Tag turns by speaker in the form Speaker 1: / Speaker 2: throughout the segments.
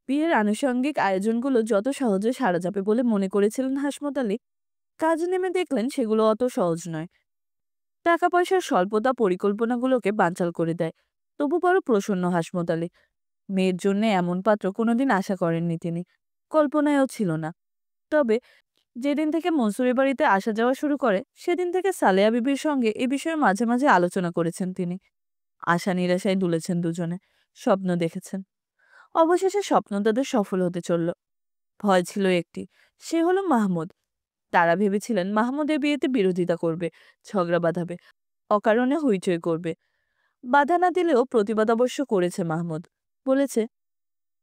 Speaker 1: বিয়ের আনুষঙ্গিক আয়োজনগুলো যত সহজে সারা যাবে বলে মনে করেছিলেন হাসমত আলী, কাজে নেমে দেখলেন সেগুলো অত সহজ নয়। টাকা পয়সার স্বল্পতা পরিকল্পনাগুলোকে বানচাল করে দেয়। তবু বড় প্রসন্ন হাসমত আলী। মেয়ের জন্য এমন পাত্র কোনোদিন আশা করেননি তিনি, কল্পনায়ও ছিল না। তবে যেদিন থেকে মনসুরের বাড়িতে আসা যাওয়া শুরু করে সেদিন থেকে সালেহা বিবির সঙ্গে এ বিষয়ে মাঝে মাঝে আলোচনা করেছেন তিনি। আশা নিরাশায় দুলেছেন দুজনে, স্বপ্ন দেখেছেন। অবশেষে স্বপ্ন তাদের সফল হতে চলল। ভয় ছিল একটি, সে হলো মাহমুদ। তারা ভেবেছিলেন মাহমুদের বিয়েতে বিরোধিতা করবে, ঝগড়া বাঁধাবে, অকারণে হইচই করবে। বাধা না দিলেও প্রতিবাদ অবশ্য করেছে মাহমুদ। বলেছে,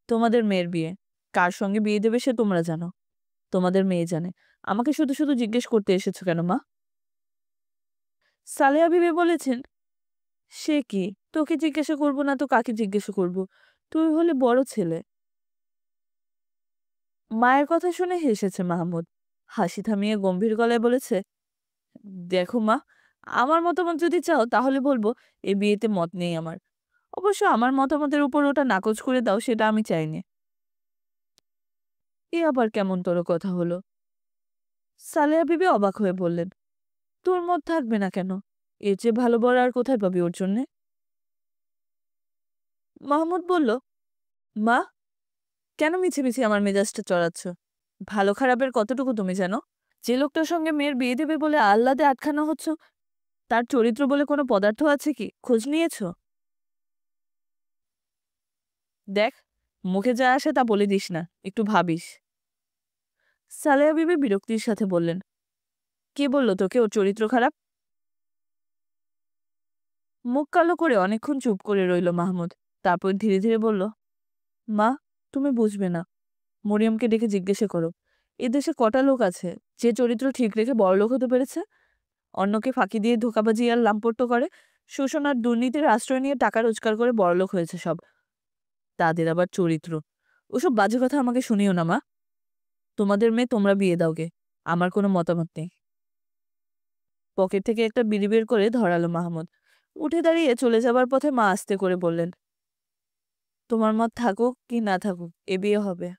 Speaker 1: তোমাদের মেয়ের বিয়ে, কার সঙ্গে বিয়ে দেবে সে তোমরা জানো, তোমাদের মেয়ে জানে। আমাকে শুধু শুধু জিজ্ঞেস করতে এসেছো কেন মা? সালেহা বিবি বলেছেন, সে কি, তোকে জিজ্ঞাসা করবো না তো কাকে জিজ্ঞাসা করব? তুই হলে বড় ছেলে। মায়ের কথা শুনে হেসেছে মাহমুদ। হাসি থামিয়ে গম্ভীর গলায় বলেছে, দেখো মা, আমার মতামত যদি চাও তাহলে বলবো এই বিয়েতে মত নেই আমার। অবশ্য আমার মতামতের উপর ওটা নাকচ করে দাও সেটা আমি চাইনি। এ আবার কেমন তোর কথা হলো? সালেহা বিবি অবাক হয়ে বললেন, তোর মত থাকবে না কেন? এর চেয়ে ভালো বর আর কোথায় পাবি ওর জন্যে? মাহমুদ বলল, মা, কেন মিছে মিছে আমার মেজাজটা চড়াচ্ছ? ভালো খারাপের কতটুকু তুমি জানো? যে লোকটার সঙ্গে মেয়ের বিয়ে দেবে বলে আহ্লাদে আটখানা হচ্ছ, তার চরিত্র বলে কোনো পদার্থ আছে কি? খোঁজ নিয়েছো? দেখ, মুখে যা আসে তা বলে দিস না, একটু ভাবিস। সালেহা বিবি বিরক্তির সাথে বললেন, কে বলল তোকে ওর চরিত্র খারাপ? মুখ কালো করে অনেকক্ষণ চুপ করে রইল মাহমুদ। তারপর ধীরে ধীরে বলল, মা, তুমি বুঝবে না। মরিয়মকে ডেকে জিজ্ঞেসে করো, এদেশে কটা লোক আছে যে চরিত্র ঠিক রেখে বড়লোক হতে পেরেছে? অন্যকে ফাঁকি দিয়ে ধোঁকাবাজি আর লাম্পট্য করে, শোষণ আর দুর্নীতির আশ্রয় নিয়ে টাকা রোজগার করে বড়লোক হয়েছে সব। তাদের আবার চরিত্র? ওসব বাজে কথা আমাকে শুনিও না মা। তোমাদের মেয়ে তোমরা বিয়ে দাওগে, আমার কোনো মতামত নেই। পকেট থেকে একটা বিড়ি বের করে ধরালো মাহমুদ। উঠে দাঁড়িয়ে চলে যাবার পথে মা আস্তে করে বললেন, তোমার মত থাকুক কি না থাকুক, এ বিয়ে হবে।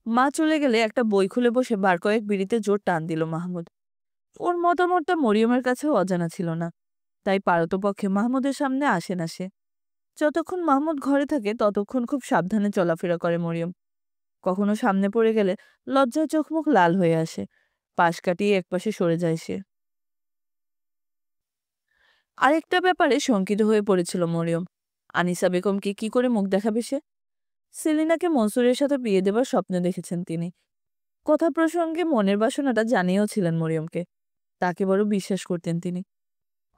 Speaker 1: মা চলে গেলে একটা বই খুলে বসে বার কয়েক বিড়িতে জোর টান দিল মাহমুদ। ওর মতামতটা মরিয়মের কাছেও অজানা ছিল না, তাই পারতপক্ষে মাহমুদের সামনে আসে না সে। যতক্ষণ মাহমুদ ঘরে থাকে ততক্ষণ খুব সাবধানে চলাফেরা করে মরিয়ম। কখনো সামনে পড়ে গেলে লজ্জায় চোখ মুখ লাল হয়ে আসে, পাশ কাটিয়ে একপাশে সরে যায় সে। আরেকটা ব্যাপারে শঙ্কিত হয়ে পড়েছিল মরিয়ম। আনিসা বেগমকে কি করে মুখ দেখাবে সে? সেলিনাকে মনসুরের সাথে বিয়ে দেবার স্বপ্ন দেখেছেন তিনি। কথা প্রসঙ্গে মনের বাসনাটা জানিয়েও ছিলেন মরিয়মকে। তাকে বড় বিশ্বাস করতেন তিনি।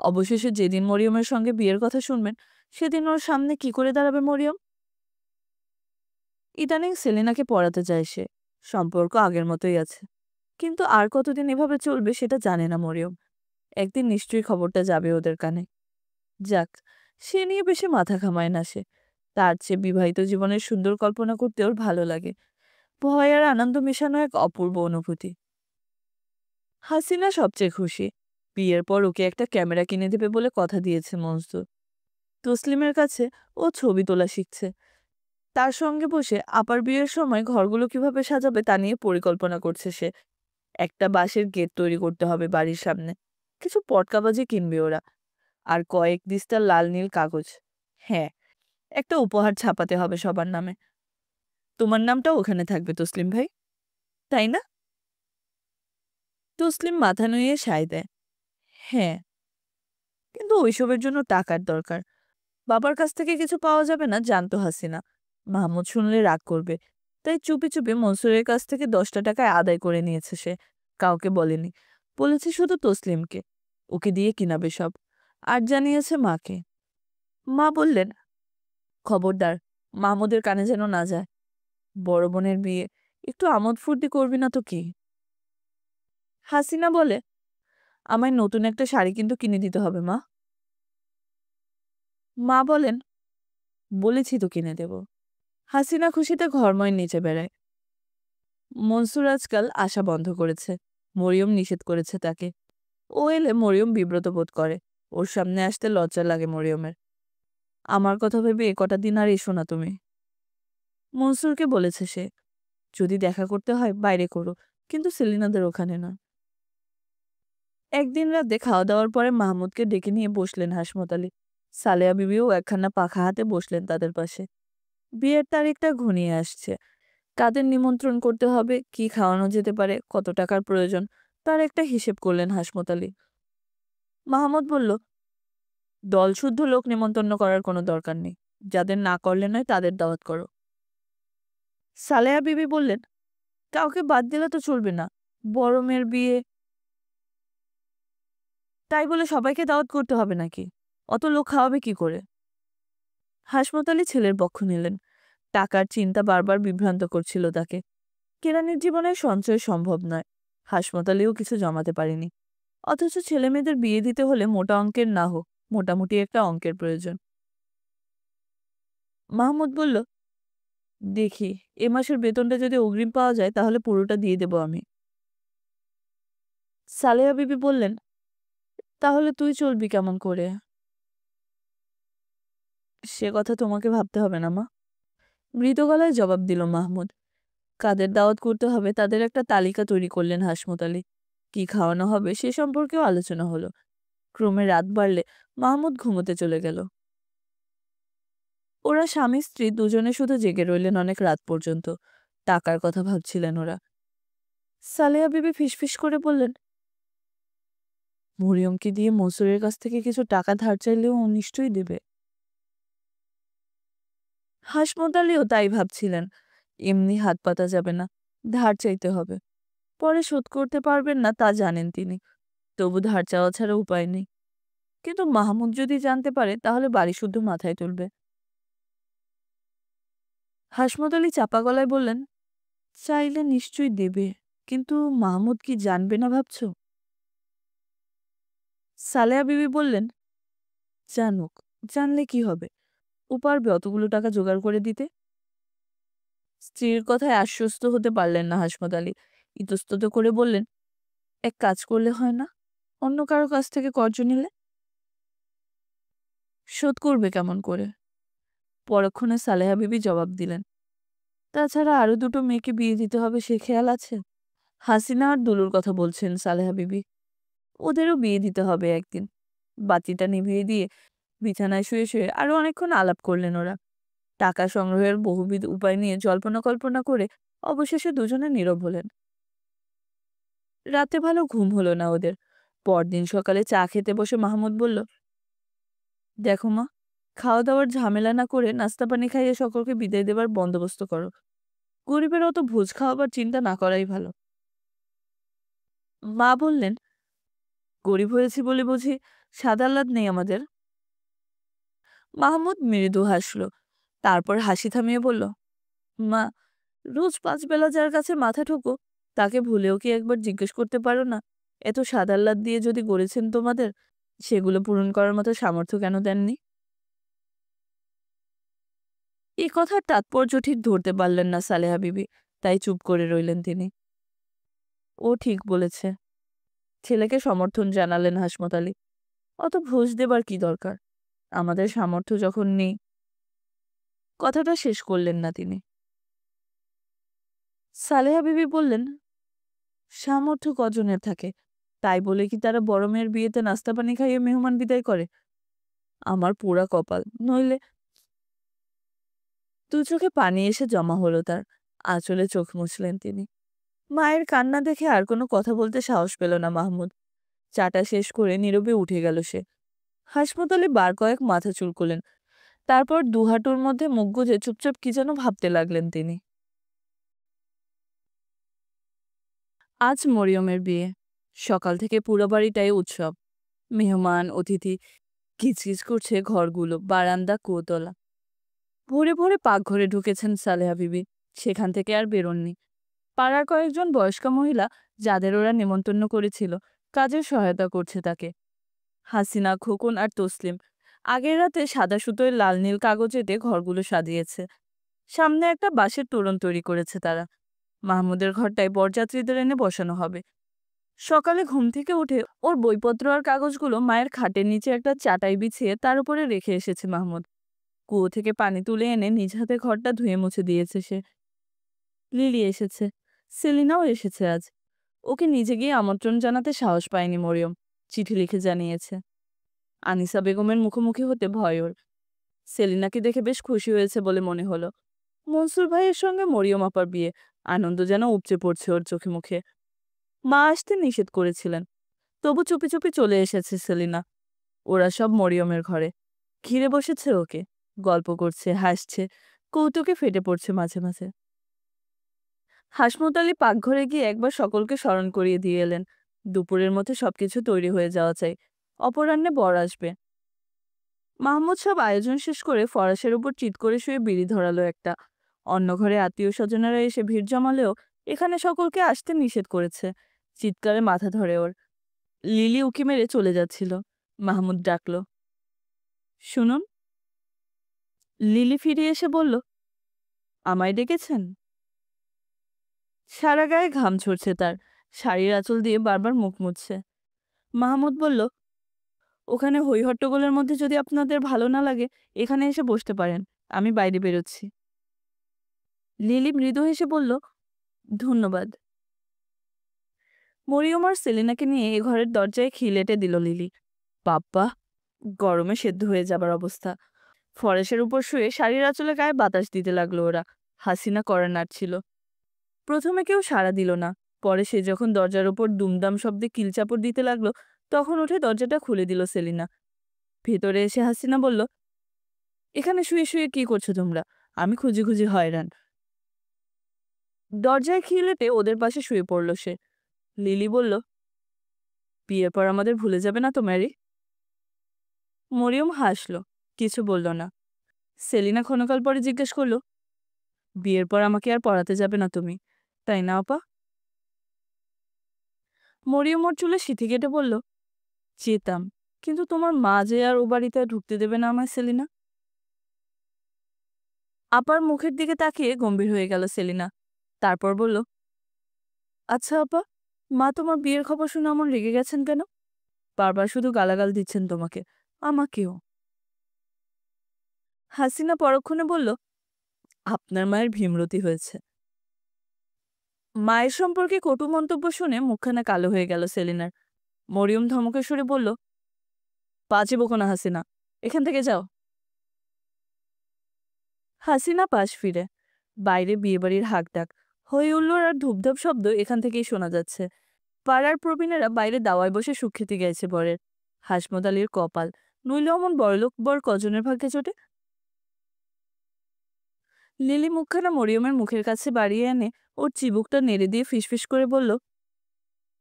Speaker 1: অবশেষে যেদিন মরিয়মের সঙ্গে বিয়ের কথা শুনবেন সেদিন ওর সামনে কি করে দাঁড়াবে মরিয়ম? ইদানিং সেলিনাকে পড়াতে চায় সে। সম্পর্ক আগের মতোই আছে, কিন্তু আর কতদিন এভাবে চলবে সেটা জানে না মরিয়ম। একদিন নিশ্চয়ই খবরটা যাবে ওদের কানে। যাক, সে নিয়ে বেশি মাথা ঘামায় না সে। তার চেয়ে বিবাহিত জীবনের সুন্দর কল্পনা করতে ওর ভালো লাগে। ভয় আর আনন্দ মেশানো এক অপূর্ব অনুভূতি। হাসিনা সবচেয়ে খুশি। বিয়ের পর ওকে একটা ক্যামেরা কিনে দেবে বলে কথা দিয়েছে মনসুর। তসলিমের কাছে ও ছবি তোলা শিখছে। তার সঙ্গে বসে আপার বিয়ের সময় ঘরগুলো কিভাবে সাজাবে তা নিয়ে পরিকল্পনা করছে সে। একটা বাঁশের গেট তৈরি করতে হবে বাড়ির সামনে। কিছু পটকাবাজি কিনবে ওরা। আর কয়েক দিস্তা লাল নীল কাগজ। হ্যাঁ, একটা উপহার ছাপাতে হবে সবার নামে। তোমার নামটাও ওখানে থাকবে তসলিম ভাই, তাই না? তসলিম মাথা নুয়ে সায় দেয়, হ্যাঁ। কিন্তু ওইসবের জন্য টাকার দরকার। বাবার কাছ থেকে কিছু পাওয়া যাবে না জানতো হাসিনা। মাহমুদ শুনলে রাগ করবে। তাই চুপি চুপি মনসুরের কাছ থেকে 10টা টাকায় আদায় করে নিয়েছে সে। কাউকে বলেনি, বলেছে শুধু তসলিমকে। ওকে দিয়ে কিনাবে সব। আর জানিয়েছে মাকে। মা বললেন, খবরদার, মাহমুদের কানে যেন না যায়। বড় বোনের বিয়ে, একটু আমোদ ফুর্তি করবি না তো কি? হাসিনা বলে, আমায় নতুন একটা শাড়ি কিন্তু কিনে দিতে হবে মা। মা বলেন, বলেছি তো কিনে দেব। হাসিনা খুশিতে ঘরময় নিচে বেড়ায়। মনসুর আজকাল আসা বন্ধ করেছে। মরিয়ম নিষেধ করেছে তাকে। ও এলে মরিয়ম বিব্রত বোধ করে। ওর সামনে আসতে লজ্জা লাগে মরিয়মের। আমার কথা ভেবে এ কটা দিন আর এসো না তুমি। মনসুরকে বলেছে সে, যদি দেখা করতে হয় বাইরে করো, কিন্তু সেলিনাদের ওখানে না। একদিন রাতে খাওয়া দাওয়ার পরে মাহমুদকে ডেকে নিয়ে বসলেন হাসমত আলী। সালেহা বিবিও একখানা পাখা হাতে বসলেন তাদের পাশে। বিয়ের তারিখটা ঘনিয়ে আসছে। কাদের নিমন্ত্রণ করতে হবে, কি খাওয়ানো যেতে পারে, কত টাকার প্রয়োজন, তার একটা হিসেব করলেন হাসমত আলী। মাহমুদ বলল, দলশুদ্ধ লোক নিমন্ত্রণ করার কোনো দরকার নেই। যাদের না করলে নয় তাদের দাওয়াত করো। সালেহা বিবি বললেন, কাউকে বাদ দিলে তো চলবে না। বড় মেয়ের বিয়ে, তাই বলে সবাইকে দাওয়াত করতে হবে নাকি? অত লোক খাওয়াবে কি করে? হাসমত আলী ছেলের পক্ষ নিলেন। টাকার চিন্তা বারবার বিভ্রান্ত করছিল তাকে। কেরানির জীবনে সঞ্চয় সম্ভব নয়। হাসমত আলীও কিছু জমাতে পারেনি। অথচ ছেলেমেয়েদের বিয়ে দিতে হলে মোটা অঙ্কের না হোক, মোটামুটি একটা অঙ্কের প্রয়োজন। মাহমুদ বলল, দেখি এ মাসের বেতনটা যদি অগ্রিম পাওয়া যায় তাহলে পুরোটা দিয়ে দেব আমি। সালেহা বিবি বললেন, তাহলে তুই চলবি কেমন করে? সে কথা তোমাকে ভাবতে হবে না মা। মৃদু গলায় জবাব দিল মাহমুদ। কাদের দাওয়াত করতে হবে তাদের একটা তালিকা তৈরি করলেন হাসমত আলী। কি খাওয়ানো হবে সে সম্পর্কেও আলোচনা হলো। ক্রমে রাত বাড়লে মাহমুদ ঘুমোতে চলে গেল। ওরা স্বামী স্ত্রী দুজনে শুধু জেগে রইলেন অনেক রাত পর্যন্ত। টাকার কথা ভাবছিলেন ওরা। সালেহা বিবি ফিসফিস করে বললেন, মরিয়মকে দিয়ে মনসুরের কাছ থেকে কিছু টাকা ধার চাইলেও ও নিশ্চয়ই দেবে। হাসমত আলীও তাই ভাবছিলেন। এমনি হাত পাতা যাবে না, ধার চাইতে হবে। পরে শোধ করতে পারবেন না তা জানেন তিনি। তবু ধার চাওয়া ছাড়া উপায় নেই। কিন্তু মাহমুদ যদি জানতে পারে তাহলে বাড়ি শুদ্ধ মাথায় তুলবে। হাসমত আলী চাপা গলায় বললেন, চাইলে নিশ্চয়ই দেবে, কিন্তু মাহমুদ কি জানবে না ভাবছো? সালেহা বিবি বললেন, জানুক, জানলে কি হবে? ও পারবে অতগুলো টাকা জোগাড় করে দিতে? স্ত্রীর কথায় আশ্বস্ত হতে পারলেন না হাসমত আলী। ইতস্তত করে বললেন, এক কাজ করলে হয় না? অন্য কারো কাছ থেকে কর্জ নিলে শোধ করবে কেমন করে? পরক্ষণে সালেহা বিবি জবাব দিলেন, তাছাড়া আরো দুটো মেয়েকে বিয়ে দিতে হবে সে খেয়াল আছে? হাসিনা আর দুলুর কথা বলছেন সালেহা বিবি। ওদেরও বিয়ে দিতে হবে একদিন। বাতিটা নিভিয়ে দিয়ে বিছানায় শুয়ে শুয়ে আরো অনেকক্ষণ আলাপ করলেন ওরা। টাকা সংগ্রহের বহুবিধ উপায় নিয়ে জল্পনা কল্পনা করে অবশেষে দুজনে নীরব হলেন। রাতে ভালো ঘুম হলো না ওদের। পরদিন সকালে চা খেতে বসে মাহমুদ বলল, দেখো মা, খাওয়া দাওয়ার ঝামেলা না করে নাস্তা পানি খাইয়ে সকলকে বিদায় দেবার বন্দোবস্ত করো। গরিবের অত ভোজ খাওয়াবার চিন্তা না করাই ভালো। মা বললেন, গরিব হয়েছি বলে বুঝি সাদা আহ্লাদ নেই আমাদের? মাহমুদ মৃদু হাসল। তারপর হাসি থামিয়ে বলল, মা, রোজ ৫ বেলা যার কাছে মাথা ঠোকো তাকে ভুলেও কি একবার জিজ্ঞেস করতে পারো না, এত সাদাল্লাদ দিয়ে যদি গড়েছেন তোমাদের, সেগুলো পূরণ করার মতো সামর্থ্য কেন দেননি? এই কথার তাৎপর্য ঠিক ধরতে পারলেন না সালেহা বিবি। তাই চুপ করে রইলেন তিনি। ও ঠিক বলেছে। ছেলেকে সমর্থন জানালেন হাসমত আলী। অত ঘুষ দেবার কি দরকার? আমাদের সামর্থ্য যখন নেই। কথাটা শেষ করলেন না তিনি। সালেহা বিবি বললেন, সামর্থ্য কজনের থাকে? তাই বলে কি তারা বড় মেয়ের বিয়েতে নাস্তা পানি খাইয়ে মেহমান বিদায় করে? আমার পোড়া কপাল, নইলে। দু চোখে পানি এসে জমা হলো তার। আঁচলে চোখ মুছলেন তিনি। মায়ের কান্না দেখে আর কোনো কথা বলতে সাহস পেল না মাহমুদ। চাটা শেষ করে নীরবে উঠে গেল সে। হাসপাতালে বার কয়েক মাথা চুলকোলেন। তারপর দুহাঁটুর মধ্যে মুখ গুজে চুপচাপ কি যেন ভাবতে লাগলেন তিনি। আজ মরিয়মের বিয়ে। সকাল থেকে পুরো বাড়িটাই উৎসব। মেহমান অতিথি, কিচকিচ করছে ঘরগুলো, বারান্দা কুয়োতলা। ভোরে ভোরে পাকঘরে ঢুকেছেন সালেহা বিবি। সেখান থেকে আর বেরোননি। পাড়ার কয়েকজন বয়স্ক মহিলা, যাদের ওরা নেমন্তন্ন করেছিল, কাজের সহায়তা করছে তাকে। হাসিনা, খোকন আর তসলিম আগের রাতে সাদা সুতোয় লাল নীল কাগজেতে ঘরগুলো সাজিয়েছে। সামনে একটা বাঁশের তোরণ তৈরি করেছে তারা। মাহমুদের ঘরটায় বরযাত্রীদের এনে বসানো হবে। সকালে ঘুম থেকে উঠে ওর বইপত্র আর কাগজগুলো মায়ের খাটের নিচে একটা চাটাই বিছিয়ে তার উপরে রেখে এসেছে মাহমুদ। কুয়ো থেকে পানি তুলে এনে নিজ হাতে ঘরটা ধুয়ে মুছে দিয়েছে সে। লিলি এসেছে, সেলিনাও এসেছে আজ। ওকে নিজে গিয়ে আমন্ত্রণ জানাতে সাহস পায়নি মরিয়ম, চিঠি লিখে জানিয়েছে। আনিসা বেগমের মুখোমুখি হতে ভয় ওর। সেলিনাকে দেখে বেশ খুশি হয়েছে বলে মনে হলো। মনসুর ভাইয়ের সঙ্গে মরিয়ম আপার বিয়ে, আনন্দ যেন উপচে পড়ছে ওর চোখে মুখে। মা আসতে নিষেধ করেছিলেন, তবু চুপি চুপি চলে এসেছে সেলিনা। ওরা সব মরিয়মের ঘরে ঘিরে বসেছে ওকে, গল্প করছে, হাসছে, কৌতুকে ফেটে পড়ছে মাঝে মাঝে। হাসমত আলী পাকঘরে গিয়ে একবার সকলকে স্মরণ করিয়ে দিয়ে এলেন, দুপুরের মধ্যে সবকিছু তৈরি হয়ে যাওয়া চাই, অপরাহ্নে বর আসবে। মাহমুদ সব আয়োজন শেষ করে ফরাসের উপর চিৎ করে শুয়ে বিড়ি ধরালো একটা। অন্য ঘরে আত্মীয় স্বজনেরা এসে ভিড় জমালেও এখানে সকলকে আসতে নিষেধ করেছে। চিৎকারে মাথা ধরে ওর। লিলি উকি মেরে চলে যাচ্ছিল। মাহমুদ ডাকলো, শুনুন। লিলি ফিরে এসে বলল, আমায় ডেকেছেন? সারা গায়ে ঘাম ঝরছে তার, শাড়ির আঁচল দিয়ে বারবার মুখ মুছছে। মাহমুদ বলল, ওখানে হই-হট্টগোলের মধ্যে যদি আপনাদের ভালো না লাগে, এখানে এসে বসতে পারেন, আমি বাইরে বেরোচ্ছি। লিলি মৃদু হেসে বলল, ধন্যবাদ। মরিয়ম আর সেলিনাকে নিয়ে এ ঘরের দরজায় খিলেটে দিল লিলি। বাপ্পা, গরমে সেদ্ধ হয়ে যাবার অবস্থা। ফরেশের উপর শুয়ে শাড়ির আঁচলে গায়ে বাতাস দিতে লাগলো ওরা। হাসিনা কড়া নাড়ছিল। প্রথমে কেউ সাড়া দিল না, পরে সে যখন দরজার ওপর দুমদাম শব্দে কিলচাপড় দিতে লাগলো, তখন উঠে দরজাটা খুলে দিল সেলিনা। ভেতরে এসে হাসিনা বলল, এখানে শুয়ে শুয়ে কি করছো তোমরা? আমি খুঁজি খুঁজি হয়রান। দরজায় খিলেটে ওদের পাশে শুয়ে পড়ল সে। লিলি বলল, বিয়ের পর আমাদের ভুলে যাবে না তো ম্যারি? মরিয়ম হাসল, কিছু বলল না। সেলিনা ক্ষণকাল পরে জিজ্ঞেস করল, বিয়ের পর আমাকে আর পড়াতে যাবে না তুমি, তাই না আপা? মরিয়ম ওর চুলে সিথি কেটে বলল, যেতাম, কিন্তু তোমার মা যে আর ও বাড়িতে ঢুকতে দেবে না আমায় সেলিনা। আপার মুখের দিকে তাকিয়ে গম্ভীর হয়ে গেল সেলিনা। তারপর বলল, আচ্ছা আপা, মা তোমার বিয়ের খবর শুনে এমন রেগে গেছেন কেন? বারবার শুধু গালাগাল দিচ্ছেন তোমাকে, আমাকেও। হাসিনা পরক্ষণে বলল, আপনার মায়ের ভীমরতি হয়েছে। মায়ের সম্পর্কে কটু মন্তব্য শুনে মুখখানা কালো হয়ে গেল সেলিনার। মরিয়ম ধমকে সুরে বলল, পাঁচে বকো না হাসিনা, এখান থেকে যাও। হাসিনা পাশ ফিরে। বাইরে বিয়েবাড়ির হাঁকডাক, হই হুল্লোড় আর ধূপধাপ শব্দ এখান থেকেই শোনা যাচ্ছে। পাড়ার প্রবীণেরা বাইরে দাওয়ায় বসে সুখ খেতে গেছে বরের। হাসমত আলীর কপাল, নইলে অমন বড়লোক বর কজনের ভাগ্যে জোটে। লিলি মুখখানা মরিয়মের মুখের কাছে বাড়িয়ে এনে ওর চিবুকটা নেড়ে দিয়ে ফিসফিস করে বলল,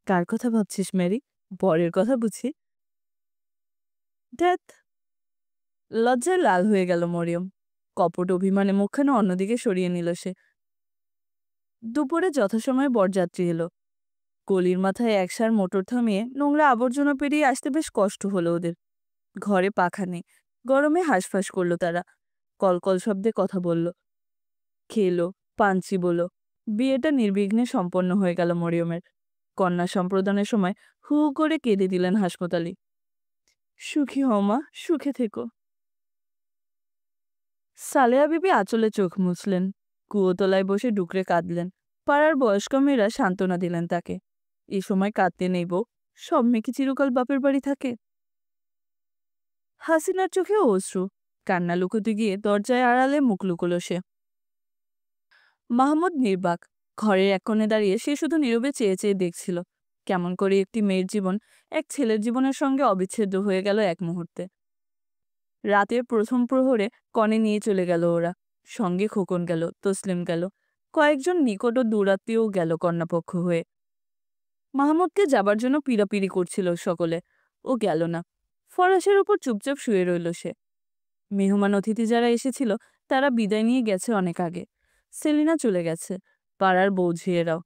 Speaker 1: কার কথা ভাবছিস ম্যারি? বরের কথা বুঝি। ধ্যাত। লজ্জায় লাল হয়ে গেল মরিয়ম। কপট অভিমানে মুখখানা অন্যদিকে সরিয়ে নিল সে। দুপুরে যথাসময়ে বরযাত্রী এলো। গলির মাথায় একসার মোটর থামিয়ে নোংরা আবর্জনা পেরিয়ে আসতে বেশ কষ্ট হলো ওদের। ঘরে পাখা নেই, গরমে হাঁসফাঁস করলো তারা। কলকল শব্দে কথা বলল, খেলো, পাঞ্চি বলল। বিয়েটা নির্বিঘ্নে সম্পন্ন হয়ে গেল মরিয়মের। কন্যা সম্প্রদানের সময় হু হু করে কেঁদে দিলেন হাসমত আলী। সুখী হও মা, সুখে থেকো। সালেহা বিবি আঁচলে চোখ মুছলেন, কুয়োতলায় বসে ডুকরে কাঁদলেন। পাড়ার বয়স্ক মেয়েরা সান্ত্বনা দিলেন তাকে। এ সময় কাঁদতে নেই বউ, সব মেয়ে কি চিরকাল বাপের বাড়ি থাকে? হাসিনার চোখে অশ্রু, কান্না লুকোতে গিয়ে দরজায় আড়ালে মুখ লুকোলো সে। মাহমুদ নির্বাক, ঘরের এক কোণে দাঁড়িয়ে সে শুধু নীরবে চেয়ে চেয়ে দেখছিল কেমন করে একটি মেয়ের জীবন এক ছেলের জীবনের সঙ্গে অবিচ্ছেদ্য হয়ে গেল এক মুহূর্তে। রাতের প্রথম প্রহরে কনে নিয়ে চলে গেল ওরা। সঙ্গে খোকন গেল, তসলিম গেল, কয়েকজন নিকট ও দূরাত্মীয়ও গেল কন্যাপক্ষ হয়ে। মাহমুদকে যাবার জন্য পীড়াপিড়ি করছিল সকলে, ও গেল না। ফরাসের উপর চুপচাপ শুয়ে রইল সে। মেহমান অতিথি যারা এসেছিল তারা বিদায় নিয়ে গেছে অনেক আগে। সেলিনা চলে গেছে, পাড়ার বৌঝিয়েরাও।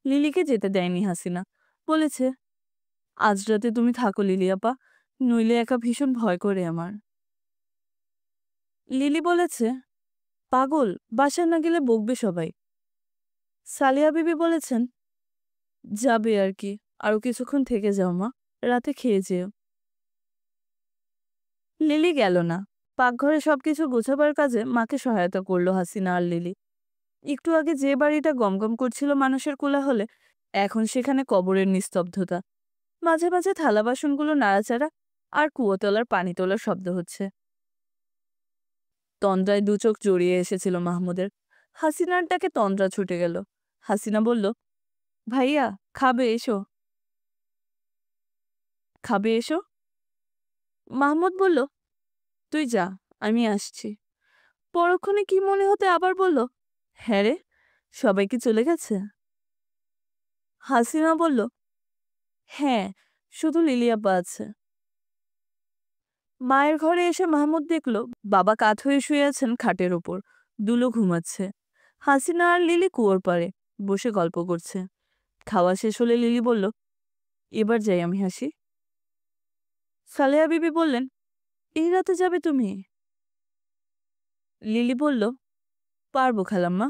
Speaker 1: লিলিকে যেতে দেয়নি হাসিনা, বলেছে, আজ রাতে তুমি থাকো লিলি আপা, নইলে একা ভীষণ ভয় করে আমার। লিলি বলেছে, পাগল, বাসায় না গেলে বকবে সবাই। সালিয়া বিবি বলেছেন, যাবে আর কি, আরো কিছুক্ষণ থেকে যাও মা, রাতে খেয়ে যেও। লিলি গেল না। পাকঘরে সবকিছু গোছাবার কাজে মাকে সহায়তা করলো হাসিনা আর লিলি। একটু আগে যে বাড়িটা গমগম করছিল মানুষের কোলাহলে, এখন সেখানে কবরের নিস্তব্ধতা। মাঝে মাঝে থালা বাসনগুলো নাড়াচাড়া আর কুয়ো তোলার পানি তোলার শব্দ হচ্ছে। তন্দ্রায় দু চোখ জড়িয়ে এসেছিল মাহমুদের। হাসিনার ডাকে তন্দ্রা ছুটে গেল। হাসিনা বলল, ভাইয়া, খাবে এসো, খাবে এসো। মাহমুদ বলল, তুই যা, আমি আসছি। পরক্ষণে কি মনে হতে আবার বলল, হ্যাঁ রে, সবাই কি চলে গেছে? হাসিনা বলল, হ্যাঁ, শুধু লিলি আব্বা আছে। মায়ের ঘরে এসে মাহমুদ দেখল বাবা কাত হয়ে শুয়ে আছেন খাটের ওপর, দুলো ঘুমাচ্ছে। হাসিনা আর লিলি কুয়োর পাড়ে বসে গল্প করছে। খাওয়া শেষ হলে লিলি বলল, এবার যাই আমি হাসি। সালেহা বিবি বললেন, এই রাতে যাবে তুমি? লিলি বলল, পারবো খালাম্মা।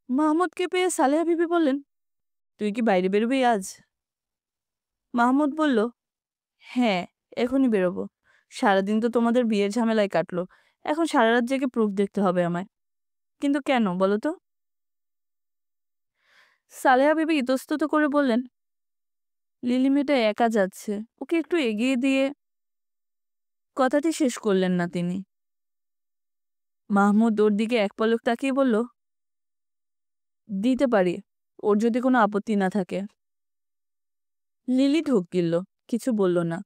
Speaker 1: মাহমুদকে পেয়ে সালেহা বিবি বললেন, তুই কি বাইরে বেরোবি আজ? মাহমুদ বলল, হ্যাঁ, এখনই বেরোবো। সারাদিন তো তোমাদের বিয়ের ঝামেলায় কাটলো, এখন সারা রাত জেগে প্রুফ দেখতে হবে আমায়। কিন্তু কেন বলো তো? সালেহা বিবি ইতস্তত করে বললেন, লিলি মেয়েটা একা যাচ্ছে, ওকে একটু এগিয়ে দিয়ে। কথাটি শেষ করলেন না তিনি। মাহমুদ ওর দিকে এক পলক তাকিয়ে বলল, দিতে পারি, ওর যদি কোনো আপত্তি না থাকে। লিলি ঢোক গিলল, কিছু বলল না।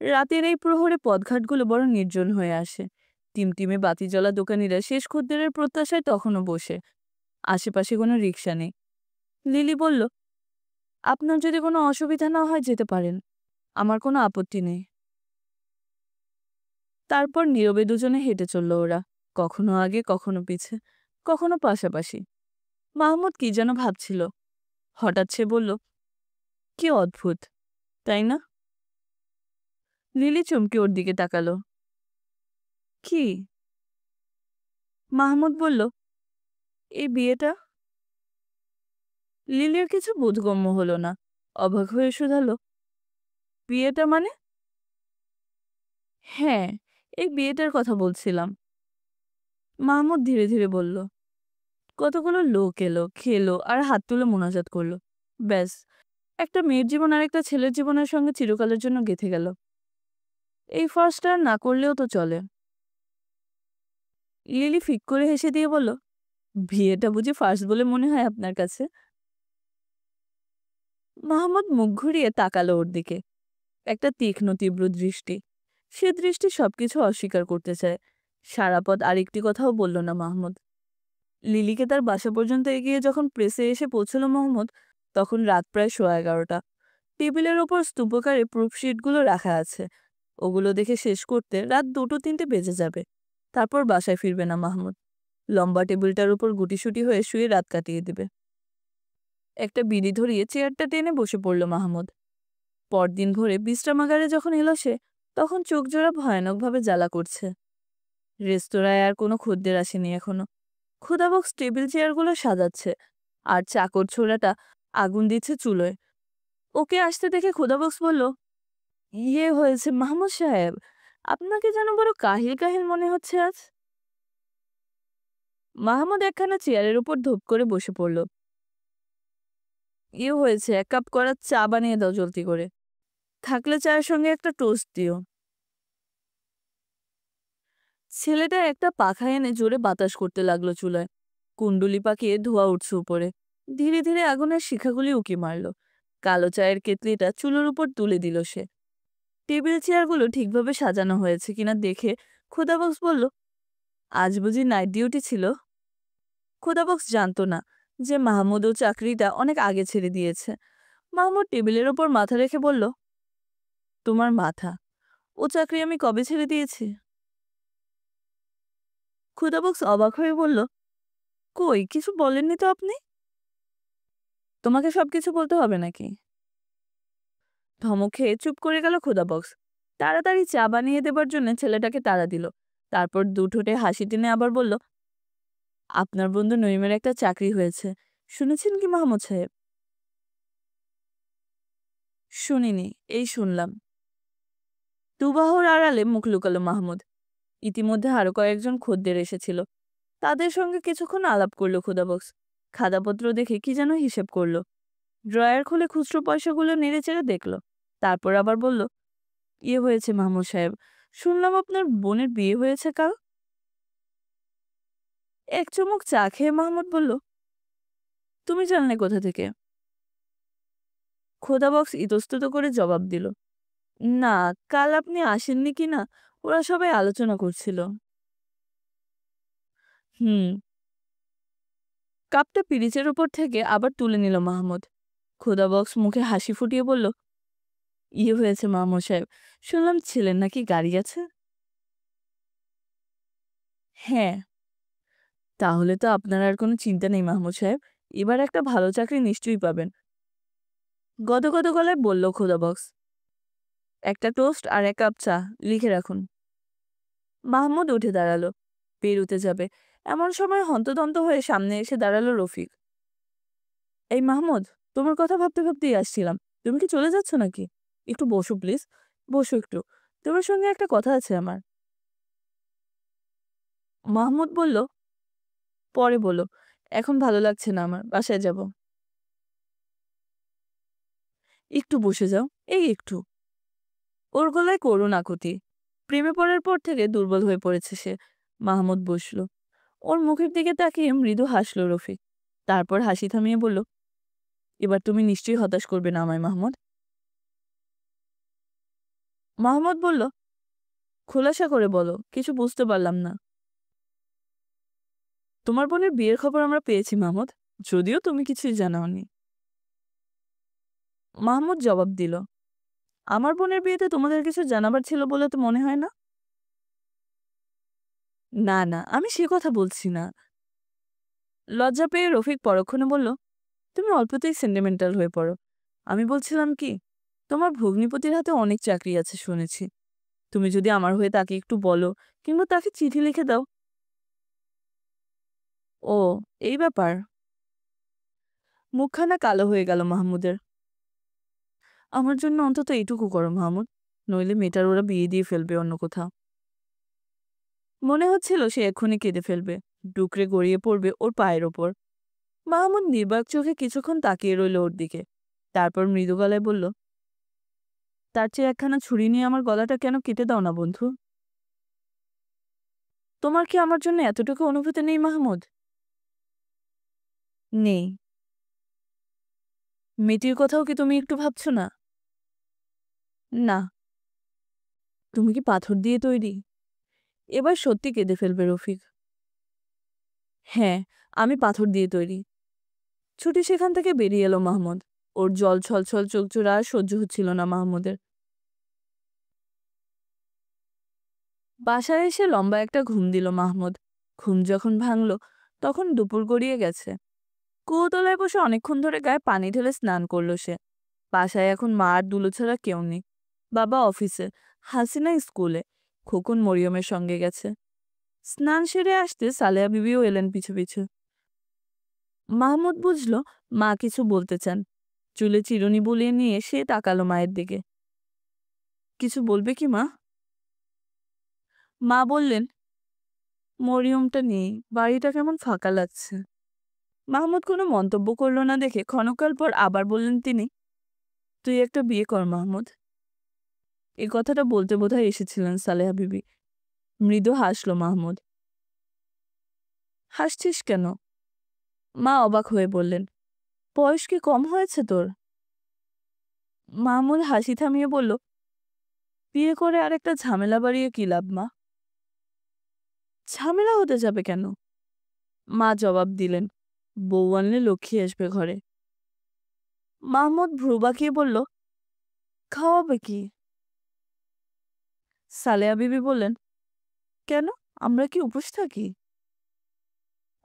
Speaker 1: রাতের এই প্রহরে পথঘাটগুলো বড় নির্জন হয়ে আসে। টিমটিমে বাতি জ্বলা দোকানিরা শেষ খদ্দেরের প্রত্যাশায় তখনও বসে। আশেপাশে কোনো রিক্সা নেই। লিলি বলল, আপনার যদি কোনো অসুবিধা না হয় যেতে পারেন, আমার কোনো আপত্তি নেই। তারপর নীরবে দুজনে হেঁটে চলল ওরা, কখনো আগে কখনো পিছে, কখনো পাশাপাশি। মাহমুদ কি যেন ভাবছিল। হঠাৎ সে বলল, কি অদ্ভুত, তাই না? লিলি চমকে ওর দিকে তাকালো। কি? মাহমুদ বলল, এই বিয়েটা। লিলির কিছু বোধগম্য হলো না, অবাক হয়ে শুধালো, বিয়েটা মানে? হ্যাঁ, এই বিয়েটার কথা বলছিলাম। মাহমুদ ধীরে ধীরে বলল, কতগুলো লোক এলো, খেলো আর হাত তুলে মোনাজাত করলো। ব্যাস, একটা মেয়ের জীবন আর একটা ছেলের জীবনের সঙ্গে চিরকালের জন্য গেঁথে গেল। এই ফার্স্ট আর না করলেও তো চলে। লিলি ফিক করে হেসে দিয়ে বলল, বিয়েটা বুঝি ফার্স্ট বলে মনে হয় আপনার কাছে? মাহমুদ মুখ ঘুরিয়ে তাকালো ওর দিকে, একটা তীক্ষ্ণ তীব্র দৃষ্টি। সে দৃষ্টি সবকিছু অস্বীকার করতে চায়। সারা পথ আরেকটি কথাও বলল না মাহমুদ। লিলিকে তার বাসা পর্যন্ত এগিয়ে যখন প্রেসে এসে পৌঁছল মাহমুদ, তখন রাত প্রায় 11:30। টেবিলের ওপর স্তূপকারে প্রুফশিটগুলো রাখা আছে। ওগুলো দেখে শেষ করতে রাত 2-3 বেজে যাবে। তারপর বাসায় ফিরবে না মাহমুদ। লম্বা টেবিলটার উপর গুটিসুটি হয়ে শুয়ে রাত কাটিয়ে দেবে। একটা বিড়ি ধরিয়ে চেয়ারটা টেনে বসে পড়ল মাহমুদ। পরদিন ভোরে বিশ্রামাগারে যখন এলো সে, তখন চোখজোড়া ভয়ানকভাবে জ্বালা করছে। রেস্তোরাঁয় আর কোনো খদ্দের আসেনি এখনো। ক্ষুধাবক্স টেবিল চেয়ারগুলো সাজাচ্ছে, আর চাকর ছোড়াটা আগুন দিচ্ছে চুলোয়। ওকে আসতে দেখে ক্ষুধাবক্স বলল, ইয়ে হয়েছে মাহমুদ সাহেব, আপনাকে যেন বড় কাহিল কাহিল মনে হচ্ছে আজ। মাহমুদ একখানা চেয়ারের উপর ধূপ করে বসে পড়ল। ইয়ে হয়েছে, 1 কাপ করা চা বানিয়ে দাও জলদি করে। থাকলে চায়ের সঙ্গে একটা টোস্ট দিও। ছেলেটা একটা পাখা এনে জোরে বাতাস করতে লাগলো চুলায়। কুণ্ডুলি পাকিয়ে ধোঁয়া উঠছে উপরে। ধীরে ধীরে আগুনের শিখাগুলি উকি মারল। কালো চায়ের কেতলিটা চুলোর উপর তুলে দিল সে। টেবিল চেয়ারগুলো ঠিকভাবে সাজানো হয়েছে কিনা দেখে ক্ষুধাবক্স বলল, আজ বুঝি নাইট ডিউটি ছিল? ক্ষুধাবক্স জানতো না যে মাহমুদ ও চাকরিটা অনেক আগে ছেড়ে দিয়েছে। মাহমুদ টেবিলের ওপর মাথা রেখে বলল, তোমার মাথা, ও চাকরি আমি কবে ছেড়ে দিয়েছি? ক্ষুধাবক্স অবাক হয়ে বলল, কই, কিছু বলেননি তো আপনি। তোমাকে সবকিছু বলতে হবে নাকি? ধমক খেয়ে চুপ করে গেল ক্ষুধাবক্স। তাড়াতাড়ি চা বানিয়ে দেবার জন্য ছেলেটাকে তাড়া দিল। তারপর দুঠোঁটে হাসি টেনে আবার বলল, আপনার বন্ধু নইমের একটা চাকরি হয়েছে, শুনেছেন কি মাহমুদ সাহেব? শুনিনি, এই শুনলাম। দুবাহুর আড়ালে মুখ লুকালো মাহমুদ। ইতিমধ্যে আরো কয়েকজন খদ্দের এসেছিল। তাদের সঙ্গে কিছুক্ষণ আলাপ করলো ক্ষুধাবক্স। খাতাপত্র দেখে কি যেন হিসেব করলো। ড্রয়ার খুলে খুচরো পয়সাগুলো নেড়েচেড়ে দেখলো। তারপর আবার বলল, ইয়ে হয়েছে মাহমুদ সাহেব, শুনলাম আপনার বোনের বিয়ে হয়েছে কাল। এক চুমুক চা খেয়ে মাহমুদ বলল, তুমি জানলে কোথা থেকে? খোদাবক্স ইতস্তত করে জবাব দিল, না, কাল আপনি আসেননি কি না ওরা সবাই আলোচনা করছিল। হুম। কাপটা পিরিচের উপর থেকে আবার তুলে নিল মাহমুদ। খোদাবক্স মুখে হাসি ফুটিয়ে বলল, ইয়ে হয়েছে মাহমুদ সাহেব, শুনলাম ছেলের নাকি গাড়ি আছে। হ্যাঁ। তাহলে তো আপনার আর কোনো চিন্তা নেই মাহমুদ সাহেব, এবার একটা ভালো চাকরি নিশ্চয়ই পাবেন। গদগদ গলায় বলল খোদাবক্স। একটা টোস্ট আর এক কাপ চা লিখে রাখুন। মাহমুদ উঠে দাঁড়ালো, বেরুতে যাবে এমন সময় হন্তদন্ত হয়ে সামনে এসে দাঁড়ালো রফিক। এই মাহমুদ, তোমার কথা ভাবতে ভাবতেই আসছিলাম। তুমি কি চলে যাচ্ছ নাকি? একটু বসো প্লিজ, বসো একটু। তোমার সঙ্গে একটা কথা আছে আমার। মাহমুদ বলল, পরে বলো, এখন ভালো লাগছে না আমার, বাসায় যাব। একটু বসে যাও, এই একটু। ওর গলায় করুণ আকুতি। প্রেমে পড়ার পর থেকে দুর্বল হয়ে পড়েছে সে। মাহমুদ বসল। ওর মুখের দিকে তাকিয়ে মৃদু হাসল রফিক। তারপর হাসি থামিয়ে বলল, এবার তুমি নিশ্চয়ই হতাশ করবে না আমায় মাহমুদ। মাহমুদ বলল, খোলাসা করে বলো, কিছু বুঝতে পারলাম না। তোমার বোনের বিয়ের খবর আমরা পেয়েছি মাহমুদ, যদিও তুমি কিছুই জানাওনি। মাহমুদ জবাব দিল, আমার বোনের বিয়েতে তোমাদের কিছু জানাবার ছিল বলে তো মনে হয় না। না না, আমি সে কথা বলছি না। লজ্জা পেয়ে রফিক পরক্ষণে বলল, তুমি অল্পতেই সেন্টিমেন্টাল হয়ে পড়ো। আমি বলছিলাম কি, তোমার ভগ্নিপতির হাতে অনেক চাকরি আছে শুনেছি। তুমি যদি আমার হয়ে তাকে একটু বলো, কিংবা তাকে চিঠি লিখে দাও। ও, এই ব্যাপার। মুখখানা কালো হয়ে গেল মাহমুদের। আমার জন্য অন্তত এইটুকু করো মাহমুদ, নইলে মেয়েটার ওরা বিয়ে দিয়ে ফেলবে অন্য কোথাও। মনে হচ্ছিল সে এক্ষুনি কেঁদে ফেলবে, ডুকরে গড়িয়ে পড়বে ওর পায়ের ওপর। মাহমুদ নির্বাক চোখে কিছুক্ষণ তাকিয়ে রইল ওর দিকে। তারপর মৃদু গলায় বলল, তার চেয়ে একখানা ছুরি নিয়ে আমার গলাটা কেন কেটে দাও না বন্ধু। তোমার কি আমার জন্য এতটুকু অনুভূতি নেই মাহমুদ? নেই। মেয়েটির কথাও কি তুমি একটু ভাবছো না? না। তুমি কি পাথর দিয়ে তৈরি? এবার সত্যি কেঁদে ফেলবে রফিক। হ্যাঁ, আমি পাথর দিয়ে তৈরি। ছুটি সেখান থেকে বেরিয়ে এলো মাহমুদ। ওর জল ছলছল চোখজোড়া আর সহ্য হচ্ছিল না মাহমুদের। বাসায় এসে লম্বা একটা ঘুম দিল মাহমুদ। ঘুম যখন ভাঙল, তখন দুপুর গড়িয়ে গেছে। কুয়োতলায় বসে অনেকক্ষণ ধরে গায়ে পানি ঢেলে স্নান করলো সে। বাসায় এখন মা আর দুলো ছাড়া কেউ নেই। বাবা অফিসে, হাসিনা স্কুলে, খোকন মরিয়মের সঙ্গে গেছে। স্নান সেরে আসতে সালেহা বিবিও এলেন পিছু পিছু। মাহমুদ বুঝল মা কিছু বলতে চান। চুলে চিরুনি বুলিয়ে নিয়ে সে তাকালো মায়ের দিকে। কিছু বলবে কি মা? মা বললেন, মরিয়মটা নেই, বাড়িটা কেমন ফাঁকা লাগছে। মাহমুদ কোনো মন্তব্য করল না দেখে ক্ষণকাল পর আবার বললেন তিনি, তুই একটা বিয়ে কর মাহমুদ। এই কথাটা বলতে বোধহয় এসেছিলেন সালেহা বিবি। মৃদু হাসল মাহমুদ। হাসছিস কেন? মা অবাক হয়ে বললেন, বয়স কি কম হয়েছে তোর? মাহমুদ হাসি থামিয়ে বলল, বিয়ে করে আরেকটা ঝামেলা বাড়িয়ে কি লাভ মা? ঝামেলা হতে যাবে কেন? মা জবাব দিলেন, বউ আনলে লক্ষ্মী আসবে ঘরে। মাহমুদ ভ্রু বাঁকিয়ে বলল, খাওয়াবে কি? সালেহা বিবি বললেন, কেন, আমরা কি উপোস থাকি?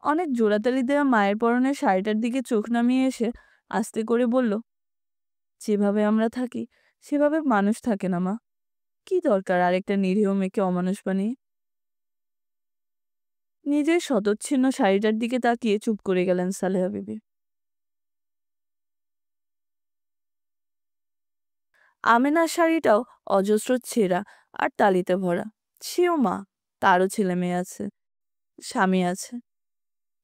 Speaker 1: অনেক জোড়াতালি দেওয়া মায়ের পরনের শাড়িটার দিকে চোখ নামিয়ে এসে আস্তে করে বলল, যেভাবে আমরা থাকি সেভাবে মানুষ থাকে না মা। কি দরকার আরেকটা নিরীহ মেয়েকে অমানুষ বানিয়ে? নিজের শতচ্ছিন্ন শাড়িটার দিকে তাকিয়ে চুপ করে গেলেন সালেহা বিবি। আমেনার শাড়িটাও অজস্র ছেঁড়া আর তালিতে ভরা। সেও মা, তারও ছেলে মেয়ে আছে, স্বামী আছে।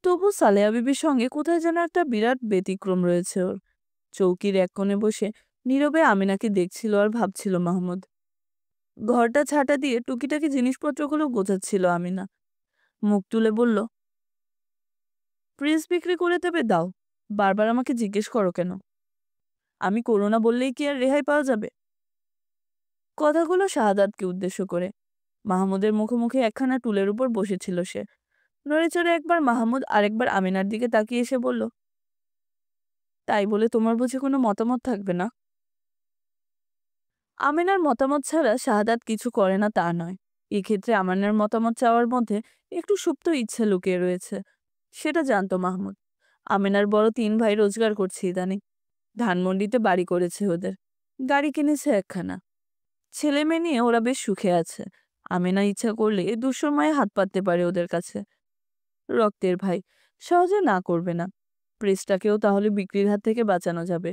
Speaker 1: তবু সালেহা বিবির সঙ্গে কোথায় যেন একটা বিরাট ব্যতিক্রম রয়েছে ওর। চৌকির এক কোণে বসে নীরবে আমিনাকে দেখছিল আর ভাবছিল মাহমুদ। ঘরটা ছাঁটা দিয়ে টুকিটাকি জিনিসপত্রগুলো গোছাচ্ছিল আমিনা। মুখ তুলে বলল, প্রেস বিক্রি করে দেবে? দাও, বারবার আমাকে জিজ্ঞেস করো কেন? আমি করো না বললেই কি আর রেহাই পাওয়া যাবে? কথাগুলো শাহাদাতকে উদ্দেশ্য করে। মাহমুদের মুখোমুখি একখানা টুলের উপর বসেছিল সে। নড়েচড়ে একবার মাহমুদ আরেকবার আমিনার দিকে তাকিয়ে এসে বলল, তাই বলে তোমার বুঝি কোনো মতামত থাকবে না? আমিনার মতামত ছাড়া শাহাদাত কিছু করে না তা নয়। এক্ষেত্রে আমিনার মতামত চাওয়ার মধ্যে একটু সুপ্ত ইচ্ছে লুকিয়ে রয়েছে। সেটা জানতো মাহমুদ। আমিনার বড় 3 ভাই রোজগার করছে ইদানিং। ধানমন্ডিতে বাড়ি করেছে ওদের, গাড়ি কিনেছে একখানা। ছেলে মেয়ে নিয়ে ওরা বেশ সুখে আছে। আমিনা ইচ্ছা করলে দুঃসময়ে হাত পাততে পারে ওদের কাছে। রক্তের ভাই, সহজে না করবে না। প্রেসটাকেও তাহলে বিক্রির হাত থেকে বাঁচানো যাবে।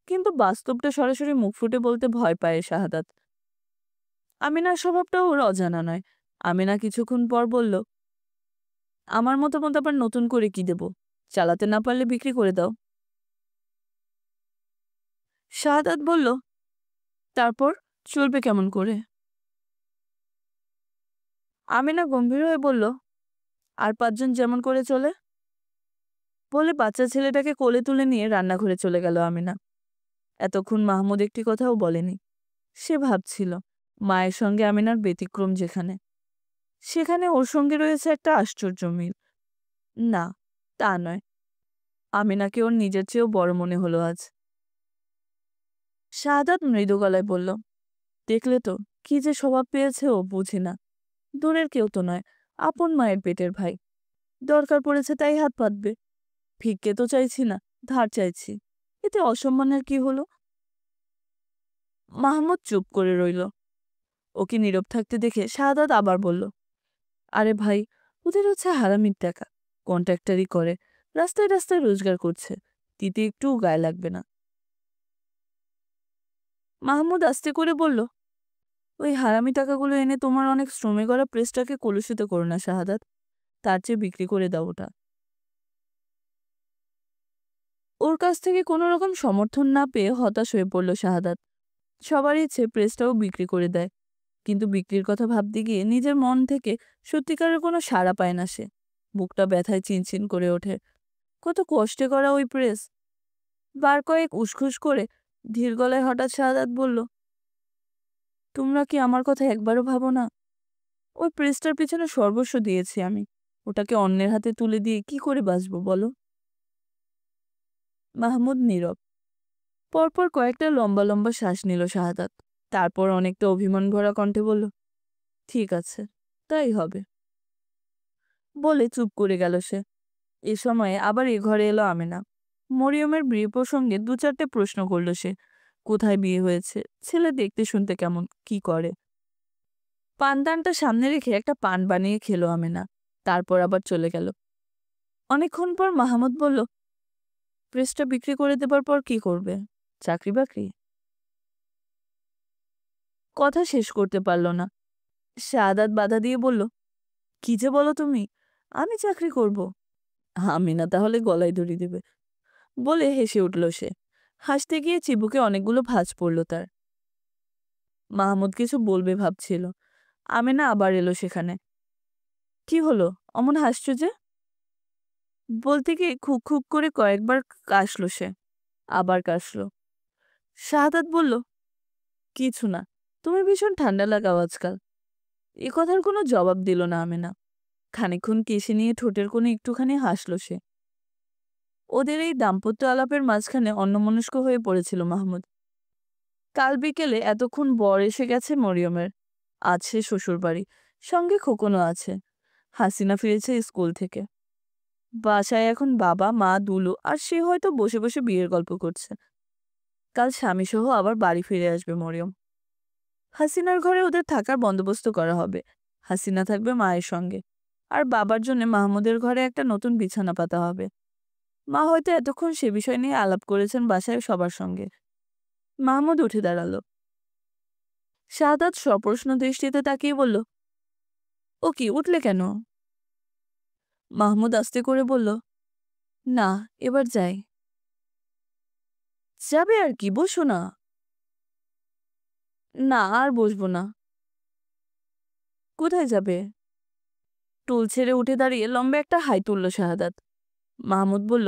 Speaker 1: কিন্তু বাস্তবটা সরাসরি মুখ ফুটে বলতে ভয় পায় শাহাদাত। আমিনার স্বভাবটাও ওর অজানা নয়। আমিনা কিছুক্ষণ পর বলল, আমার মতামত আবার নতুন করে কি দেব? চালাতে না পারলে বিক্রি করে দাও। শাহাদাত বলল, তারপর চলবে কেমন করে? আমিনা গম্ভীর হয়ে বলল, আর 5 জন যেমন করে চলে। বলে বাচ্চা ছেলেটাকে কোলে তুলে নিয়ে রান্নাঘরে চলে গেল আমিনা। এতক্ষণ মাহমুদ একটি কথাও বলেনি। সে ভাবছিল, মায়ের সঙ্গে আমিনার ব্যতিক্রম যেখানে, সেখানে ওর সঙ্গে রয়েছে একটা আশ্চর্য মিল। না, তা নয়। আমিনাকে ওর নিজের চেয়েও বড় মনে হলো আজ। শাহাদাত মৃদু গলায় বলল, দেখলে তো কি যে স্বভাব পেয়েছে ও, বুঝি না। দূরের কেউ তো নয়, আপন মায়ের পেটের ভাই। দরকার পড়েছে তাই হাত পাতবে। ভিক্ষে তো চাইছি না, ধার চাইছি। এতে অসম্মানের কি হলো? মাহমুদ চুপ করে রইল। ওকে নীরব থাকতে দেখে শাহাদাত আবার বলল, আরে ভাই, ওদের হচ্ছে হারামির টাকা। কন্ট্রাক্টারি করে, রাস্তায় রাস্তায় রোজগার করছে। দিতে একটুও গায়ে লাগবে না। মাহমুদ আস্তে করে বলল, ওই হারামি টাকাগুলো এনে তোমার অনেক শ্রমে গড়া প্রেসটাকে কলুষিত করো না শাহাদাত। তার চেয়ে বিক্রি করে দাও ওটা। ওর কাছ থেকে কোনো রকম সমর্থন না পেয়ে হতাশ হয়ে পড়ল শাহাদাত। সবার ইচ্ছে প্রেসটাও বিক্রি করে দেয়, কিন্তু বিক্রির কথা ভাবতে গিয়ে নিজের মন থেকে সত্যিকারের কোনো সাড়া পায় না সে। বুকটা ব্যথায় চিনচিন করে ওঠে। কত কষ্টে করা ওই প্রেস। বার কয়েক উসখুস করে ধীর গলায় হঠাৎ শাহাদাত বলল, তোমরা কি আমার কথা একবারও ভাবো না? ওই প্রেসটার পিছনে সর্বস্ব দিয়েছি আমি। ওটাকে অন্যের হাতে তুলে দিয়ে কি করে বাঁচবো বলো? মাহমুদ নীরব। পরপর কয়েকটা লম্বা লম্বা শ্বাস নিল শাহাদাত। তারপর অনেকটা অভিমান ভরা কণ্ঠে বলল, ঠিক আছে, তাই হবে। বলে চুপ করে গেল সে। এ সময়ে আবার এ ঘরে এলো আমেনা। মরিয়মের বিয়ে প্রসঙ্গে 2-4টে প্রশ্ন করল সে। কোথায় বিয়ে হয়েছে, ছেলে দেখতে শুনতে কেমন, কি করে। পানদানটা সামনে রেখে একটা পান বানিয়ে খেলো আমেনা। তারপর আবার চলে গেল। অনেকক্ষণ পর মাহমুদ বলল, প্রেসটা বিক্রি করে দেবার পর কি করবে? চাকরি বাকরি? কথা শেষ করতে পারল না। শাহাদাত বাধা দিয়ে বলল, কি যে বলো তুমি, আমি চাকরি করব? আমিনা তাহলে গলায় দড়ি দেবে। বলে হেসে উঠল সে। হাসতে গিয়ে চিবুকে অনেকগুলো ভাঁজ পড়ল তার। মাহমুদ কিছু বলবে ভাবছিল। আমেনা আবার এলো সেখানে। কি হলো, অমন হাসছো যে? বলতে গিয়ে খুক খুক করে কয়েকবার কাশলো সে। আবার কাশলো। শাহাদাত বলল, কিছু না, তুমি ভীষণ ঠান্ডা লাগাও আজকাল। এ কথার কোনো জবাব দিল না আমেনা। খানিকক্ষণ কেশে নিয়ে ঠোঁটের কোণে একটুখানি হাসল সে। ওদের এই দাম্পত্য আলাপের মাঝখানে অন্যমনস্ক হয়ে পড়েছিল মাহমুদ। কাল বিকেলে এতক্ষণ বর এসে গেছে মরিয়মের। আজ সে শ্বশুরবাড়ি, সঙ্গে খোকনও আছে। হাসিনা ফিরেছে স্কুল থেকে। বাসায় এখন বাবা, মা, দুলু আর সে হয়তো বসে বসে বিয়ের গল্প করছে। কাল স্বামীসহ আবার বাড়ি ফিরে আসবে মরিয়ম। হাসিনার ঘরে ওদের থাকার বন্দোবস্ত করা হবে। হাসিনা থাকবে মায়ের সঙ্গে। আর বাবার জন্য মাহমুদের ঘরে একটা নতুন বিছানা পাতা হবে। মা হয়তো এতক্ষণ সে বিষয় নিয়ে আলাপ করেছেন বাসায় সবার সঙ্গে। মাহমুদ উঠে দাঁড়ালো। শাহাদাত সপ্রশ্ন দৃষ্টিতে তাকিয়ে বলল, ও কি, উঠলে কেন? মাহমুদ আস্তে করে বলল, না, এবার যাই। যাবে আর কি, বসো না। না, আর বসবো না। কোথায় যাবে? টুল ছেড়ে উঠে দাঁড়িয়ে লম্বা একটা হাই তুলল শাহাদাত। মাহমুদ বলল,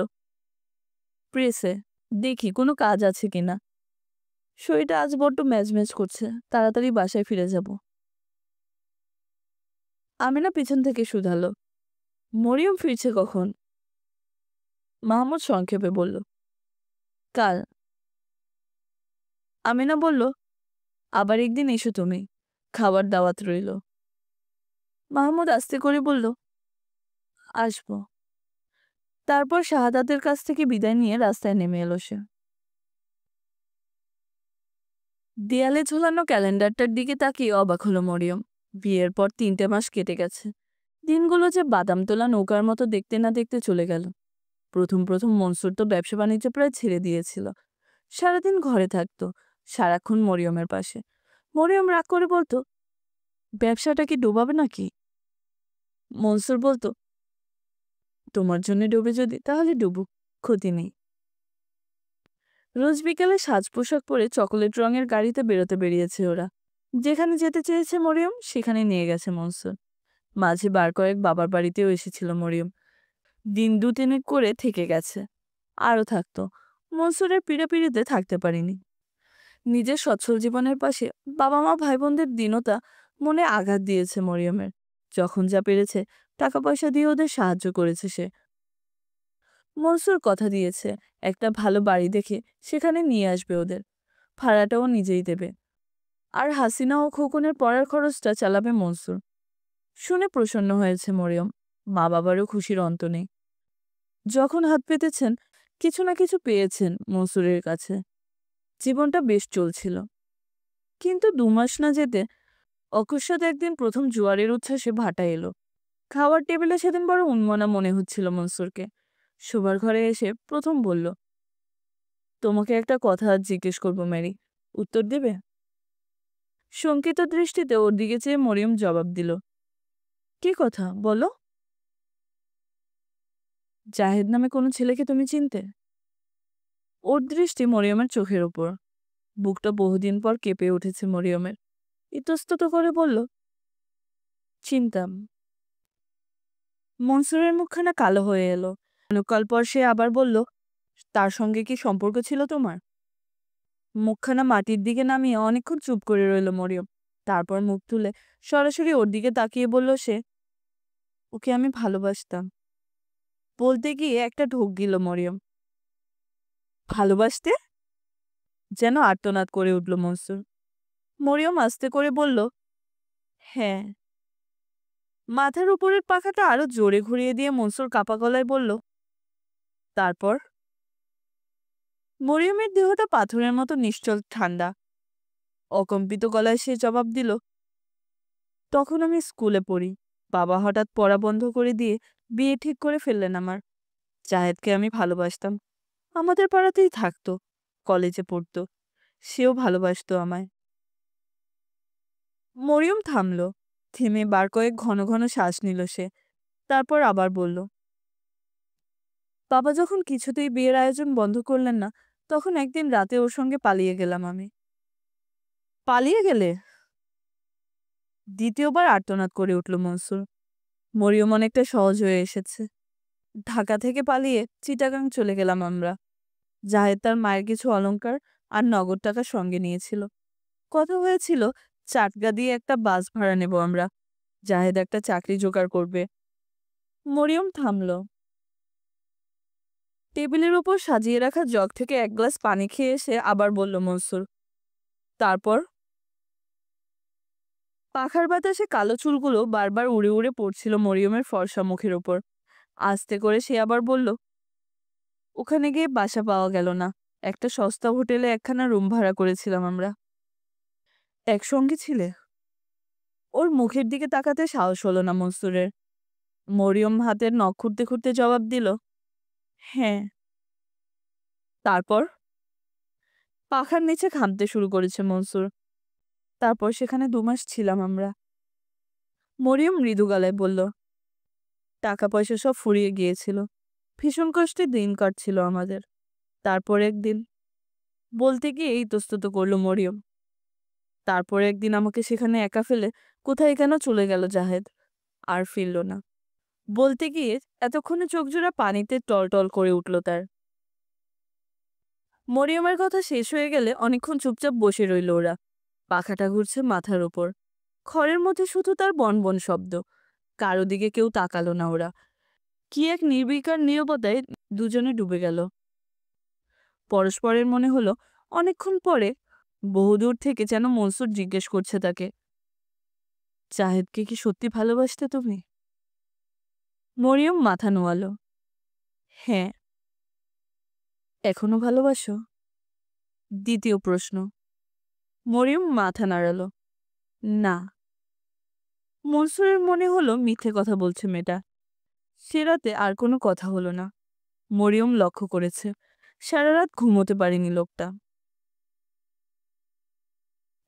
Speaker 1: প্রেসে, দেখি কোনো কাজ আছে কিনা। শরীরটা আজ বড্ড ম্যাজম্যাজ করছে, তাড়াতাড়ি বাসায় ফিরে যাব। আমিনা পিছন থেকে শুধালো, মরিয়ম ফিরছে কখন? মাহমুদ সংক্ষেপে বলল, কাল। আমিনা বলল, আবার একদিন এসো তুমি, খাবার দাওয়াত রইল। মাহমুদ আস্তে করে বলল, আসবো। তারপর শাহাদাতের কাছ থেকে বিদায় নিয়ে রাস্তায় নেমে এলো সে। দেয়ালে ঝুলানো ক্যালেন্ডারটার দিকে তাকিয়ে অবাক হলো মরিয়ম। বিয়ের পর 3টে মাস কেটে গেছে। দিনগুলো যে বাদাম তোলা নৌকার মতো দেখতে না দেখতে চলে গেল। প্রথম প্রথম মনসুর তো ব্যবসা বাণিজ্য প্রায় ছেড়ে দিয়েছিল। সারাদিন ঘরে থাকতো, সারাক্ষণ মরিয়মের পাশে। মরিয়ম রাগ করে বলতো, ব্যবসাটা কি ডোবাবে নাকি? মনসুর বলতো, তোমার জন্য ডুবে যদি, তাহলে ডুবুক, ক্ষতি নেই। রোজ বিকেলে সাজ পোশাক পরে চকোলেট রঙের গাড়িতে বেরিয়েছে ওরা। যেখানে যেতে চেয়েছে মরিয়ম সেখানে নিয়ে গেছে মনসুর। মাঝে বার কয়েক বাবার বাড়িতেও এসেছিল মরিয়ম। দিন 2-3 করে থেকে গেছে, আরও থাকতো। মনসুরের পীড়াপিড়িতে থাকতে পারিনি। নিজের সচ্ছল জীবনের পাশে বাবা মা ভাই বোনদের দীনতা মনে আঘাত দিয়েছে মরিয়মের। যখন যা পেরেছে টাকা পয়সা দিয়ে ওদের সাহায্য করেছে সে। মনসুর কথা দিয়েছে, একটা ভালো বাড়ি দেখে সেখানে নিয়ে আসবে ওদের। ভাড়াটাও নিজেই দেবে। আর হাসিনা ও খোকনের পড়ার খরচটা চালাবে মনসুর। শুনে প্রসন্ন হয়েছে মরিয়ম। মা বাবারও খুশির অন্ত নেই। যখন হাত পেতেছেন, কিছু না কিছু পেয়েছেন মনসুরের কাছে। জীবনটা বেশ চলছিল। কিন্তু 2 মাস না যেতে অকস্মাৎ একদিন প্রথম জোয়ারের উচ্ছ্বাসে ভাটা এলো। খাওয়ার টেবিলে সেদিন বড় উন্মনা মনে হচ্ছিল মনসুরকে। শোবার ঘরে এসে প্রথম বলল, তোমাকে একটা কথা আজ জিজ্ঞেস করবো ম্যারি, উত্তর দেবে? শঙ্কিত দৃষ্টিতে ওর দিকে চেয়ে মরিয়ম জবাব দিল, কি কথা বলো? জাহেদ নামে কোনো ছেলেকে তুমি চিনতে? ওর দৃষ্টি মরিয়মের চোখের ওপর। বুকটা বহুদিন পর কেঁপে উঠেছে মরিয়মের। ইতস্তত করে বলল, চিনতাম। মনসুরের মুখখানা কালো হয়ে এলো। অনেককাল পর সে আবার বলল, তার সঙ্গে কি সম্পর্ক ছিল তোমার? মুখখানা মাটির দিকে নামিয়ে অনেকক্ষণ চুপ করে রইল মরিয়ম। তারপর মুখ তুলে সরাসরি ওর দিকে তাকিয়ে বলল সে, ওকে আমি ভালোবাসতাম। বলতে গিয়ে একটা ঢোক গিল মরিয়ম। ভালোবাসতে? যেন আর্তনাদ করে উঠল মনসুর। মরিয়ম আস্তে করে বলল, হ্যাঁ। মাথার উপরের পাখাটা আরো জোরে ঘুরিয়ে দিয়ে মনসুর কাপা গলায় বলল, তারপর? মরিয়মের দেহটা পাথরের মতো নিশ্চল ঠান্ডা। অকম্পিত গলায় সে জবাব দিল, তখন আমি স্কুলে পড়ি। বাবা হঠাৎ পড়া বন্ধ করে দিয়ে বিয়ে ঠিক করে ফেললেন আমার। জাহেদকে আমি ভালোবাসতাম। আমাদের পাড়াতেই থাকতো, কলেজে পড়তো। সেও ভালোবাসতো আমায়। মরিয়ম থামল। থেমে বার কয়েক ঘন ঘন শ্বাস নিল সে। তারপর আবার বলল, বাবা যখন কিছুতেই বিয়ের আয়োজন বন্ধ করলেন না, তখন একদিন রাতে ওর সঙ্গে পালিয়ে গেলাম আমি। পালিয়ে গেলে? দ্বিতীয়বার আর্তনাদ করে উঠল মনসুর। মরিয়ম অনেকটা সহজ হয়ে এসেছে। ঢাকা থেকে পালিয়ে চিটাগাং চলে গেলাম আমরা। জাহেদ তার মায়ের কিছু অলংকার আর নগদ টাকা সঙ্গে নিয়েছিল। কথা হয়েছিল চাটগা দিয়ে একটা বাস ভাড়া নেব আমরা। জাহেদ একটা চাকরি জোগাড় করবে। মরিয়ম থামল। টেবিলের উপর সাজিয়ে রাখা জগ থেকে এক গ্লাস পানি খেয়ে এসে আবার বলল মনসুর, তারপর? পাখার বাতাসে কালো চুলগুলো বারবার উড়ে উড়ে পড়ছিল মরিয়মের ফর্সা মুখের ওপর। আস্তে করে সে আবার বলল, ওখানে গিয়ে বাসা পাওয়া গেল না। একটা সস্তা হোটেলে একখানা রুম ভাড়া করেছিলাম আমরা। একসঙ্গে ছিলে? ওর মুখের দিকে তাকাতে সাহস হলো না মনসুরের। মরিয়ম হাতের নখ খুঁড়তে খুঁড়তে জবাব দিল, হ্যাঁ। তারপর? পাখার নিচে ঘামতে শুরু করেছে মনসুর। তারপর সেখানে 2 মাস ছিলাম আমরা। মরিয়ম মৃদু গলায় বলল, টাকা পয়সা সব ফুরিয়ে গিয়েছিল। ভীষণ কষ্টে দিন কাটছিল আমাদের। তারপর একদিন, বলতে গিয়ে ইতস্তত করল মরিয়ম। তারপর একদিন আমাকে সেখানে একা ফেলে কোথায় কেন চলে গেল জাহেদ, আর ফিরল না। বলতে গিয়ে এতক্ষণে চোখজোড়া পানিতে টলটল করে উঠল তার। মরিয়মের কথা শেষ হয়ে গেলে অনেকক্ষণ চুপচাপ বসে রইল ওরা। পাখাটা ঘুরছে মাথার ওপর। ঘরের মধ্যে শুধু তার বনবন শব্দ। কারো দিকে কেউ তাকালো না ওরা। কি এক নির্বিকার নীরবতায় দুজনে ডুবে গেল। পরস্পরের মনে হলো অনেকক্ষণ পরে, বহুদূর থেকে যেন মনসুর জিজ্ঞেস করছে তাকে, জাহেদকে কি সত্যি ভালোবাসতে তুমি? মরিয়ম মাথা নোয়ালো। হ্যাঁ। এখনো ভালোবাসো? দ্বিতীয় প্রশ্ন। মরিয়ম মাথা নাড়ালো। না। মনসুরের মনে হলো মিথ্যে কথা বলছে মেয়েটা। সে রাতে আর কোনো কথা হলো না। মরিয়ম লক্ষ্য করেছে সারা রাত ঘুমোতে পারেনি লোকটা।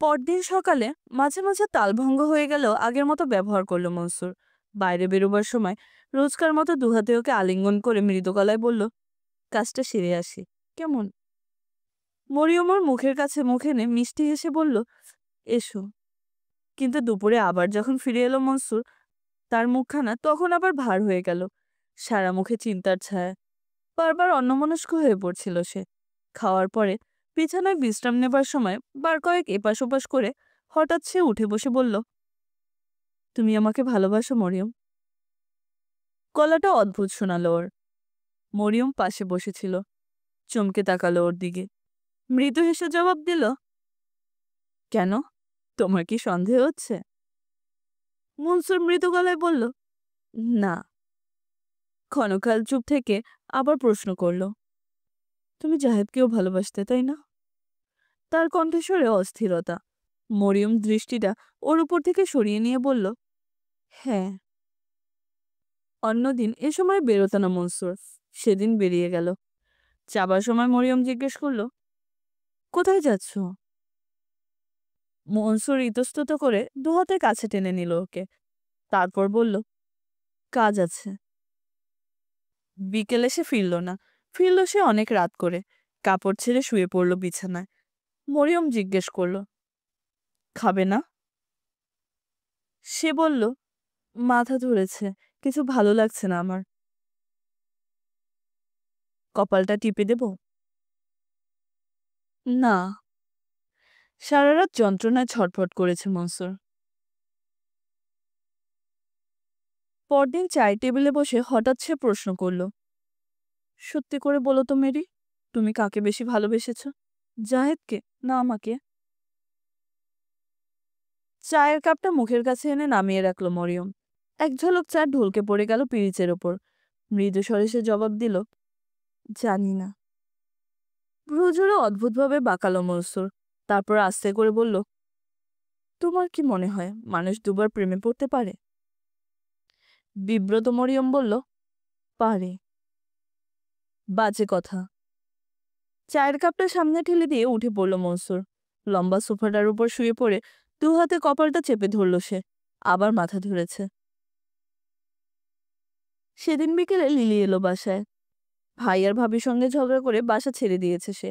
Speaker 1: পরদিন সকালে মাঝে মাঝে তালভঙ্গ হয়ে গেলেও আগের মতো ব্যবহার করল মনসুর। বাইরে বেরোবার সময় রোজকার মতো দুহাতে ওকে আলিঙ্গন করে মৃদু গলায় বলল, কাজটা সেরে আসি, কেমন? মরিয়মর মুখের কাছে মুখ এনে মিষ্টি হেসে বলল, এসো। কিন্তু দুপুরে আবার যখন ফিরে এলো মনসুর, তার মুখখানা তখন আবার ভার হয়ে গেল। সারা মুখে চিন্তার ছায়া। বারবার অন্যমনস্ক হয়ে পড়ছিল সে। খাওয়ার পরে বিছানায় বিশ্রাম নেবার সময় বার কয়েক এপাশ ওপাশ করে হঠাৎ সে উঠে বসে বলল, তুমি আমাকে ভালোবাসো মরিয়ম? গলাটা অদ্ভুত শোনালো ওর। মরিয়ম পাশে বসেছিল, চমকে তাকালো ওর দিকে। মৃদু হেসে জবাব দিল, কেন, তোমার কি সন্দেহ হচ্ছে? মনসুর মৃদু গলায় বলল, না। ক্ষণকাল চুপ থেকে আবার প্রশ্ন করল, তুমি জাহেদকেও ভালোবাসতে, তাই না? তার কণ্ঠস্বরে অস্থিরতা। মরিয়ম দৃষ্টিটা ওর উপর থেকে সরিয়ে নিয়ে বলল, হ্যাঁ। অন্যদিন এ সময় বেরোতো না মনসুর। সেদিন বেরিয়ে গেল। যাবার সময় মরিয়ম জিজ্ঞেস করল, কোথায় যাচ্ছ? মনসুর ইতস্তত করে দুহাতে কাছে টেনে নিল ওকে। তারপর বলল, কাজ আছে। বিকেলে সে ফিরল না। ফিরল সে অনেক রাত করে। কাপড় ছেড়ে শুয়ে পড়ল বিছানায়। মরিয়ম জিজ্ঞেস করল, খাবে না? সে বলল, মাথা ধরেছে, কিছু ভালো লাগছে না আমার। কপালটা টিপে দেব? না। সারা রাত যন্ত্রণায় ছটফট করেছে মনসুর। পরদিন চায়ের টেবিলে বসে হঠাৎ সে প্রশ্ন করল, সত্যি করে বলো তো মেরি, তুমি কাকে বেশি ভালোবেসেছ, জাহেদকে না আমাকে? চায়ের কাপটা মুখের কাছে এনে নামিয়ে রাখল মরিয়ম। এক ঝলক চা ঢলকে পড়ে গেল পিরিচের ওপর। মৃদু স্বরে সে জবাব দিল, জানি না। ভ্রুজুড়ে অদ্ভুতভাবে বাঁকালো মনসুর। তারপর আস্তে করে বলল, তোমার কি মনে হয় মানুষ দুবার প্রেমে পড়তে পারে? বিব্রত মরিয়ম বলল, পারে। বাজে কথা। চায়ের কাপটা সামনে ঠেলে দিয়ে উঠে পড়ল মনসুর। লম্বা সোফাটার উপর শুয়ে পড়ে দু হাতে কপালটা চেপে ধরল সে। আবার মাথা ধরেছে। সেদিন বিকেলে লিলি এলো বাসায়। ভাই আর ভাবির সঙ্গে ঝগড়া করে বাসা ছেড়ে দিয়েছে সে।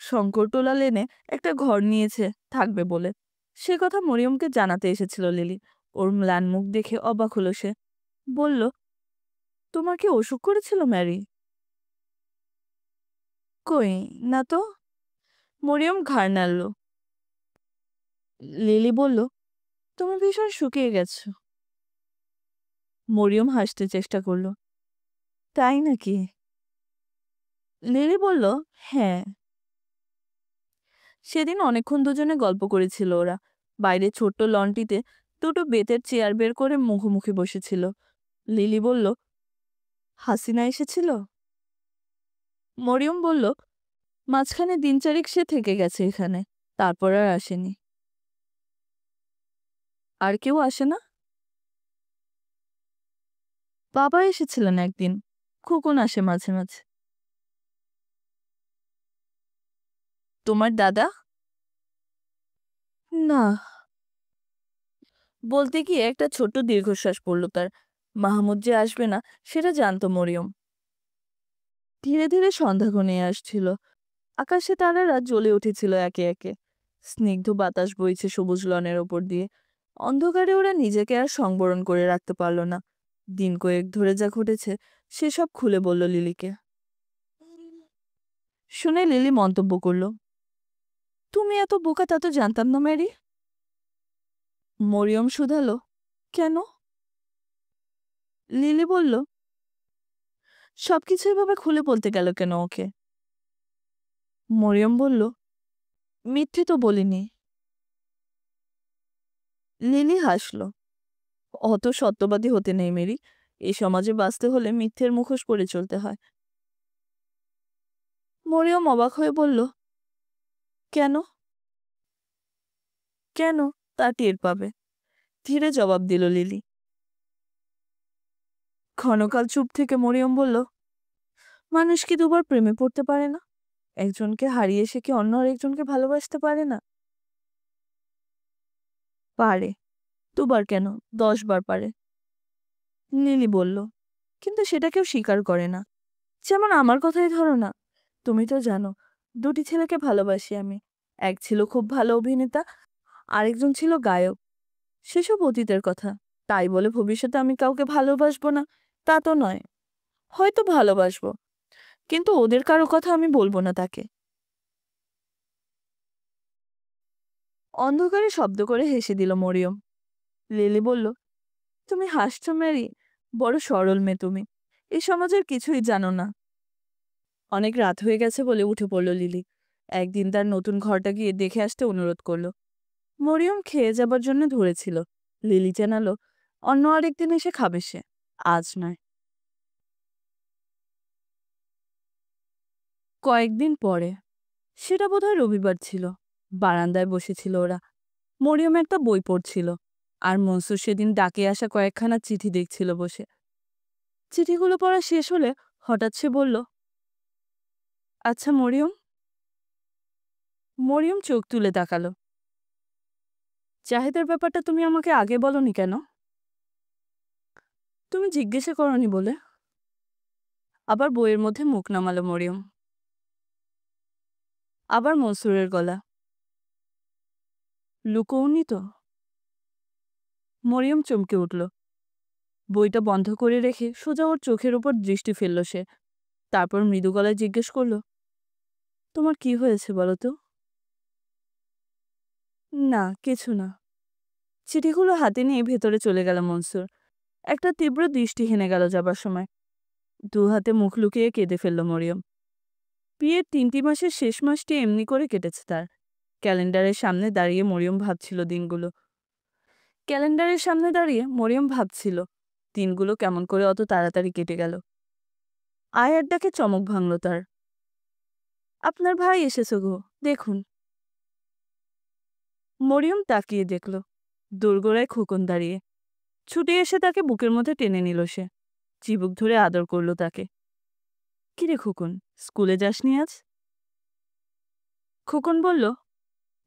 Speaker 1: শঙ্করটোলা লেনে একটা ঘর নিয়েছে থাকবে বলে। সে কথা মরিয়মকে জানাতে এসেছিল লিলি। ওর ম্লান মুখ দেখে অবাক হলো সে। বলল, তোমার কি অসুখ করেছিল ম্যারি? কই, না তো। মরিয়ম ঘাড় নাড়ল। লিলি বলল, তুমি ভীষণ শুকিয়ে গেছো। মরিয়ম হাসতে চেষ্টা করল। তাই নাকি? লিলি বলল, হ্যাঁ। সেদিন অনেকক্ষণ দুজনে গল্প করেছিল ওরা। বাইরে ছোট্ট লনটিতে দুটো বেতের চেয়ার বের করে মুখোমুখি বসেছিল। লিলি বলল, হাসিনা এসেছিল? মরিয়ম বলল, মাঝখানে দিন চারেক সে থেকে গেছে এখানে, তারপর আর আসেনি। আর কেউ আসে না? বাবা এসেছিলেন একদিন। খোকন আসে মাঝে মাঝে। তোমার দাদা? না। বলতে গিয়ে একটা ছোট্ট দীর্ঘশ্বাস পড়ল তার। মাহমুদ যে আসবে না সেটা জানতো মরিয়ম। ধীরে ধীরে সন্ধ্যা ঘনিয়ে আসছিল। আকাশে তারারা জ্বলে উঠেছিল একে একে। স্নিগ্ধ বাতাস বইছে সবুজ লনের ওপর দিয়ে। অন্ধকারে ওরা নিজেকে আর সংবরণ করে রাখতে পারল না। দিন কয়েক ধরে যা ঘটেছে সেসব খুলে বলল লিলিকে। শুনে লিলি মন্তব্য করল, তুমি এত বোকা তা তো জানতাম না ম্যারি। মরিয়ম শুধালো, কেন? লিলি বলল, সবকিছু এভাবে খুলে বলতে গেল কেন ওকে? মরিয়ম বলল, মিথ্যে তো বলিনি। লিলি হাসল, অত সত্যবাদী হতে নেই মেরি। এই সমাজে বাঁচতে হলে মিথ্যের মুখোশ পরে চলতে হয়। মরিয়ম অবাক হয়ে বলল, কেন? কেন তা টের পাবে, ধীরে জবাব দিল লিলি। ক্ষণকাল চুপ থেকে মরিয়ম বলল, মানুষ কি দুবার প্রেমে পড়তে পারে না? একজনকে হারিয়ে সে কি অন্য আরেকজনকে ভালোবাসতে পারে না? পারে। দুবার কেন, 10 বার পারে। লিলি বলল, কিন্তু সেটা কেউ স্বীকার করে না। যেমন আমার কথাই ধরো না। তুমি তো জানো, 2টি ছেলেকে ভালোবাসি আমি। এক ছিল খুব ভালো অভিনেতা, আরেকজন ছিল গায়ক। সেসব অতীতের কথা। তাই বলে ভবিষ্যতে আমি কাউকে ভালোবাসবো না তা তো নয়। হয়তো ভালোবাসবো, কিন্তু ওদের কারো কথা আমি বলবো না তাকে। অন্ধকারে শব্দ করে হেসে দিল মরিয়ম। লিলি বলল, তুমি হাসছো ম্যারি? বড় সরল মেয়ে তুমি। এই সমাজের কিছুই জানো না। অনেক রাত হয়ে গেছে বলে উঠে পড়ল লিলি। একদিন তার নতুন ঘরটা গিয়ে দেখে আসতে অনুরোধ করল। মরিয়ম খেয়ে যাবার জন্য ধরেছিল। লিলি জানালো, অন্য আরেকদিন এসে খাবে সে, আজ নয়। কয়েকদিন পরে, সেটা বোধহয় রবিবার ছিল, বারান্দায় বসেছিল ওরা। মরিয়ম একটা বই পড়ছিল, আর মনসুর সেদিন ডাকে আসা কয়েকখানা চিঠি দেখছিল বসে। চিঠিগুলো পড়া শেষ হলে হঠাৎ সে বলল, আচ্ছা মরিয়ম। মরিয়ম চোখ তুলে তাকালো। জাহেদের ব্যাপারটা তুমি আমাকে আগে বলনি কেন? তুমি জিজ্ঞেসা করনি বলে। আবার বইয়ের মধ্যে মুখ নামালো মরিয়ম। আবার মনসুরের গলা, লুকোওনি তো? মরিয়ম চমকে উঠল। বইটা বন্ধ করে রেখে সোজা ওর চোখের উপর দৃষ্টি ফেলল সে। তারপর মৃদু গলায় জিজ্ঞেস করল, তোমার কি হয়েছে বলো তো? না, কিছু না। চিঠিগুলো হাতে নিয়ে ভেতরে চলে গেল মনসুর। একটা তীব্র দৃষ্টি হেনে গেল যাবার সময়। দু হাতে মুখ লুকিয়ে কেঁদে ফেলল মরিয়ম। বিয়ের 3টি মাসের শেষ মাসটি এমনি করে কেটেছে তার। ক্যালেন্ডারের সামনে দাঁড়িয়ে মরিয়ম ভাবছিল দিনগুলো। ক্যালেন্ডারের সামনে দাঁড়িয়ে মরিয়ম ভাবছিল দিনগুলো কেমন করে অত তাড়াতাড়ি কেটে গেল। আয়ার ডাকে চমক ভাঙল তার। আপনার ভাই এসেছে গো, দেখুন। মরিয়ম তাকিয়ে দেখল, দোরগোড়ায় খোকন দাঁড়িয়ে। ছুটে এসে তাকে বুকের মধ্যে টেনে নিল সে। চিবুক ধরে আদর করল তাকে। কিরে খোকন, স্কুলে যাসনি আজ? খোকন বলল,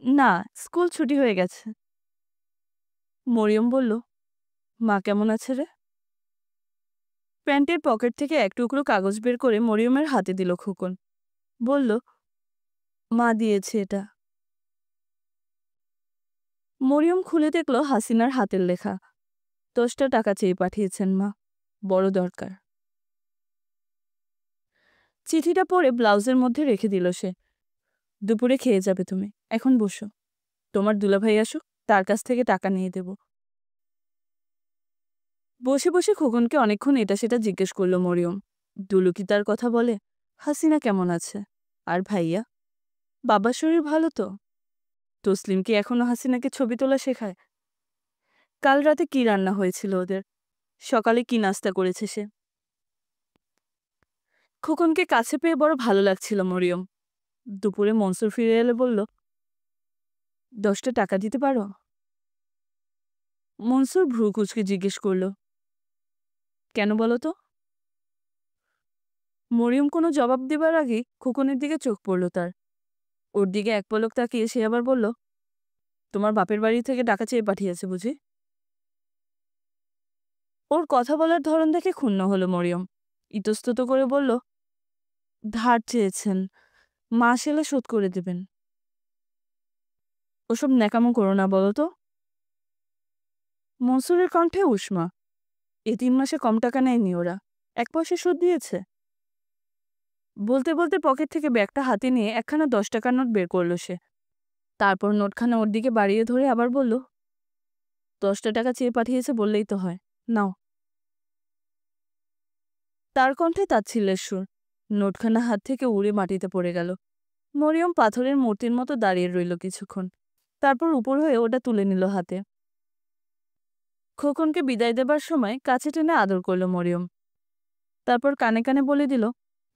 Speaker 1: না, স্কুল ছুটি হয়ে গেছে। মরিয়ম বলল, মা কেমন আছে রে? প্যান্টের পকেট থেকে এক টুকরো কাগজ বের করে মরিয়মের হাতে দিল খোকন। বলল, মা দিয়েছে এটা। মরিয়ম খুলে দেখল হাসিনার হাতের লেখা। 10টা টাকা চেয়ে পাঠিয়েছেন মা, বড় দরকার। চিঠিটা পড়ে ব্লাউজের মধ্যে রেখে দিল সে। দুপুরে খেয়ে যাবে তুমি, এখন বসো। তোমার দুলাভাই আসুক, তার কাছ থেকে টাকা নিয়ে দেব। বসে বসে খোকনকে অনেকক্ষণ এটা সেটা জিজ্ঞেস করলো মরিয়ম। দুলু কি তার কথা বলে? হাসিনা কেমন আছে? আর ভাইয়া? বাবার শরীর ভালো তো? তসলিম কি এখনো হাসিনাকে ছবি তোলা শেখায়? কাল রাতে কি রান্না হয়েছিল ওদের? সকালে কি নাস্তা করেছে সে? খোকনকে কাছে পেয়ে বড় ভালো লাগছিল মরিয়ম। দুপুরে মনসুর ফিরে এলে বলল, 10টা টাকা দিতে পারো? মনসুর ভ্রু কুচকে জিজ্ঞেস করল, কেন বলো তো? মরিয়ম কোনো জবাব দেবার আগেই খোকনের দিকে চোখ পড়ল তার। ওর দিকে এক পলক তাকিয়ে সে আবার বলল, তোমার বাপের বাড়ি থেকে টাকা চেয়ে পাঠিয়েছে বুঝি? ওর কথা বলার ধরন দেখে ক্ষুণ্ণ হলো মরিয়ম। ইতস্তত করে বলল, ধার চেয়েছেন, মাস এলে শোধ করে দেবেন। ওসব ন্যাকামো করো না বলো তো। মনসুরের কণ্ঠে উষ্মা। এ 3 মাসে কম টাকা নেয়নি ওরা, 1 পয়সা সুদ দিয়েছে। বলতে বলতে পকেট থেকে ব্যাগটা হাতে নিয়ে একখানা 10 টাকার নোট বের করলো সে। তারপর নোটখানা ওর দিকে বাড়িয়ে ধরে আবার বলল, 10টা টাকা চেয়ে পাঠিয়েছে বললেই তো হয়, নাও। তার কণ্ঠে তাচ্ছিল্যের সুর। নোটখানা হাত থেকে উড়ে মাটিতে পড়ে গেল। মরিয়ম পাথরের মূর্তির মতো দাঁড়িয়ে রইল কিছুক্ষণ, তারপর উপর হয়ে ওটা তুলে নিল হাতে। খোকনকে বিদায় দেবার সময় কাছে টেনে আদর করল মরিয়ম। তারপর কানে কানে বলে দিল,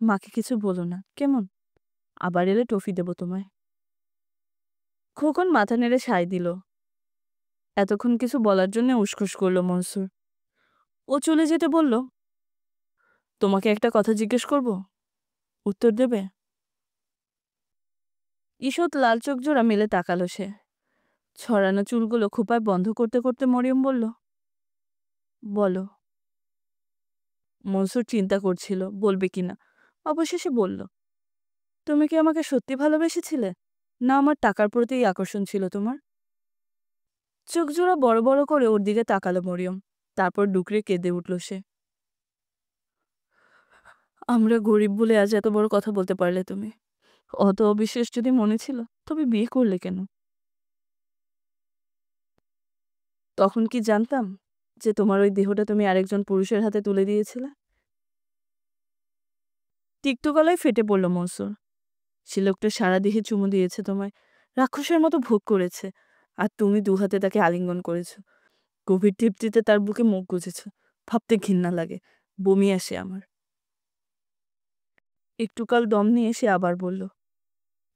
Speaker 1: মাকে কিছু বলো না কেমন, আবার এলে টফি দেব তোমায়। খোকন মাথা নেড়ে সায় দিল। এতক্ষণ কিছু বলার জন্য উসখুস করল মনসুর। ও চলে যেতে বলল, তোমাকে একটা কথা জিজ্ঞেস করব, উত্তর দেবে? ঈষৎ লাল চোখ জোড়া মেলে তাকালো সে। ছড়ানো চুলগুলো খোঁপায় বন্ধ করতে করতে মরিয়ম বলল, বলো। মনসুর চিন্তা করছিল বলবে কিনা, অবশেষে বলল, তুমি কি আমাকে সত্যি ভালোবেসেছিলে, না আমার টাকার প্রতিই আকর্ষণ ছিল তোমার? চোখ জোড়া বড় বড় করে ওর দিকে তাকালো মরিয়ম। তারপর ডুকরে কেঁদে উঠল সে। আমরা গরিব বলে আজ এত বড় কথা বলতে পারলে তুমি। অত অবিশ্বাস যদি মনে ছিল তবে বিয়ে করলে কেন? তখন কি জানতাম যে তোমার ওই দেহটা তুমি আরেকজন পুরুষের হাতে তুলে দিয়েছিলে? তিক্ত গলায় ফেটে পড়ল মনসুর। সে লোকটা সারা দেহে চুমু দিয়েছে তোমায়, রাক্ষসের মতো ভোগ করেছে, আর তুমি দুহাতে তাকে আলিঙ্গন করেছ। গভীর তৃপ্তিতে তার বুকে মুখ গুজেছ। ভাবতে ঘৃণা লাগে, বমি আসে আমার। একটুকাল দম নিয়ে সে আবার বলল,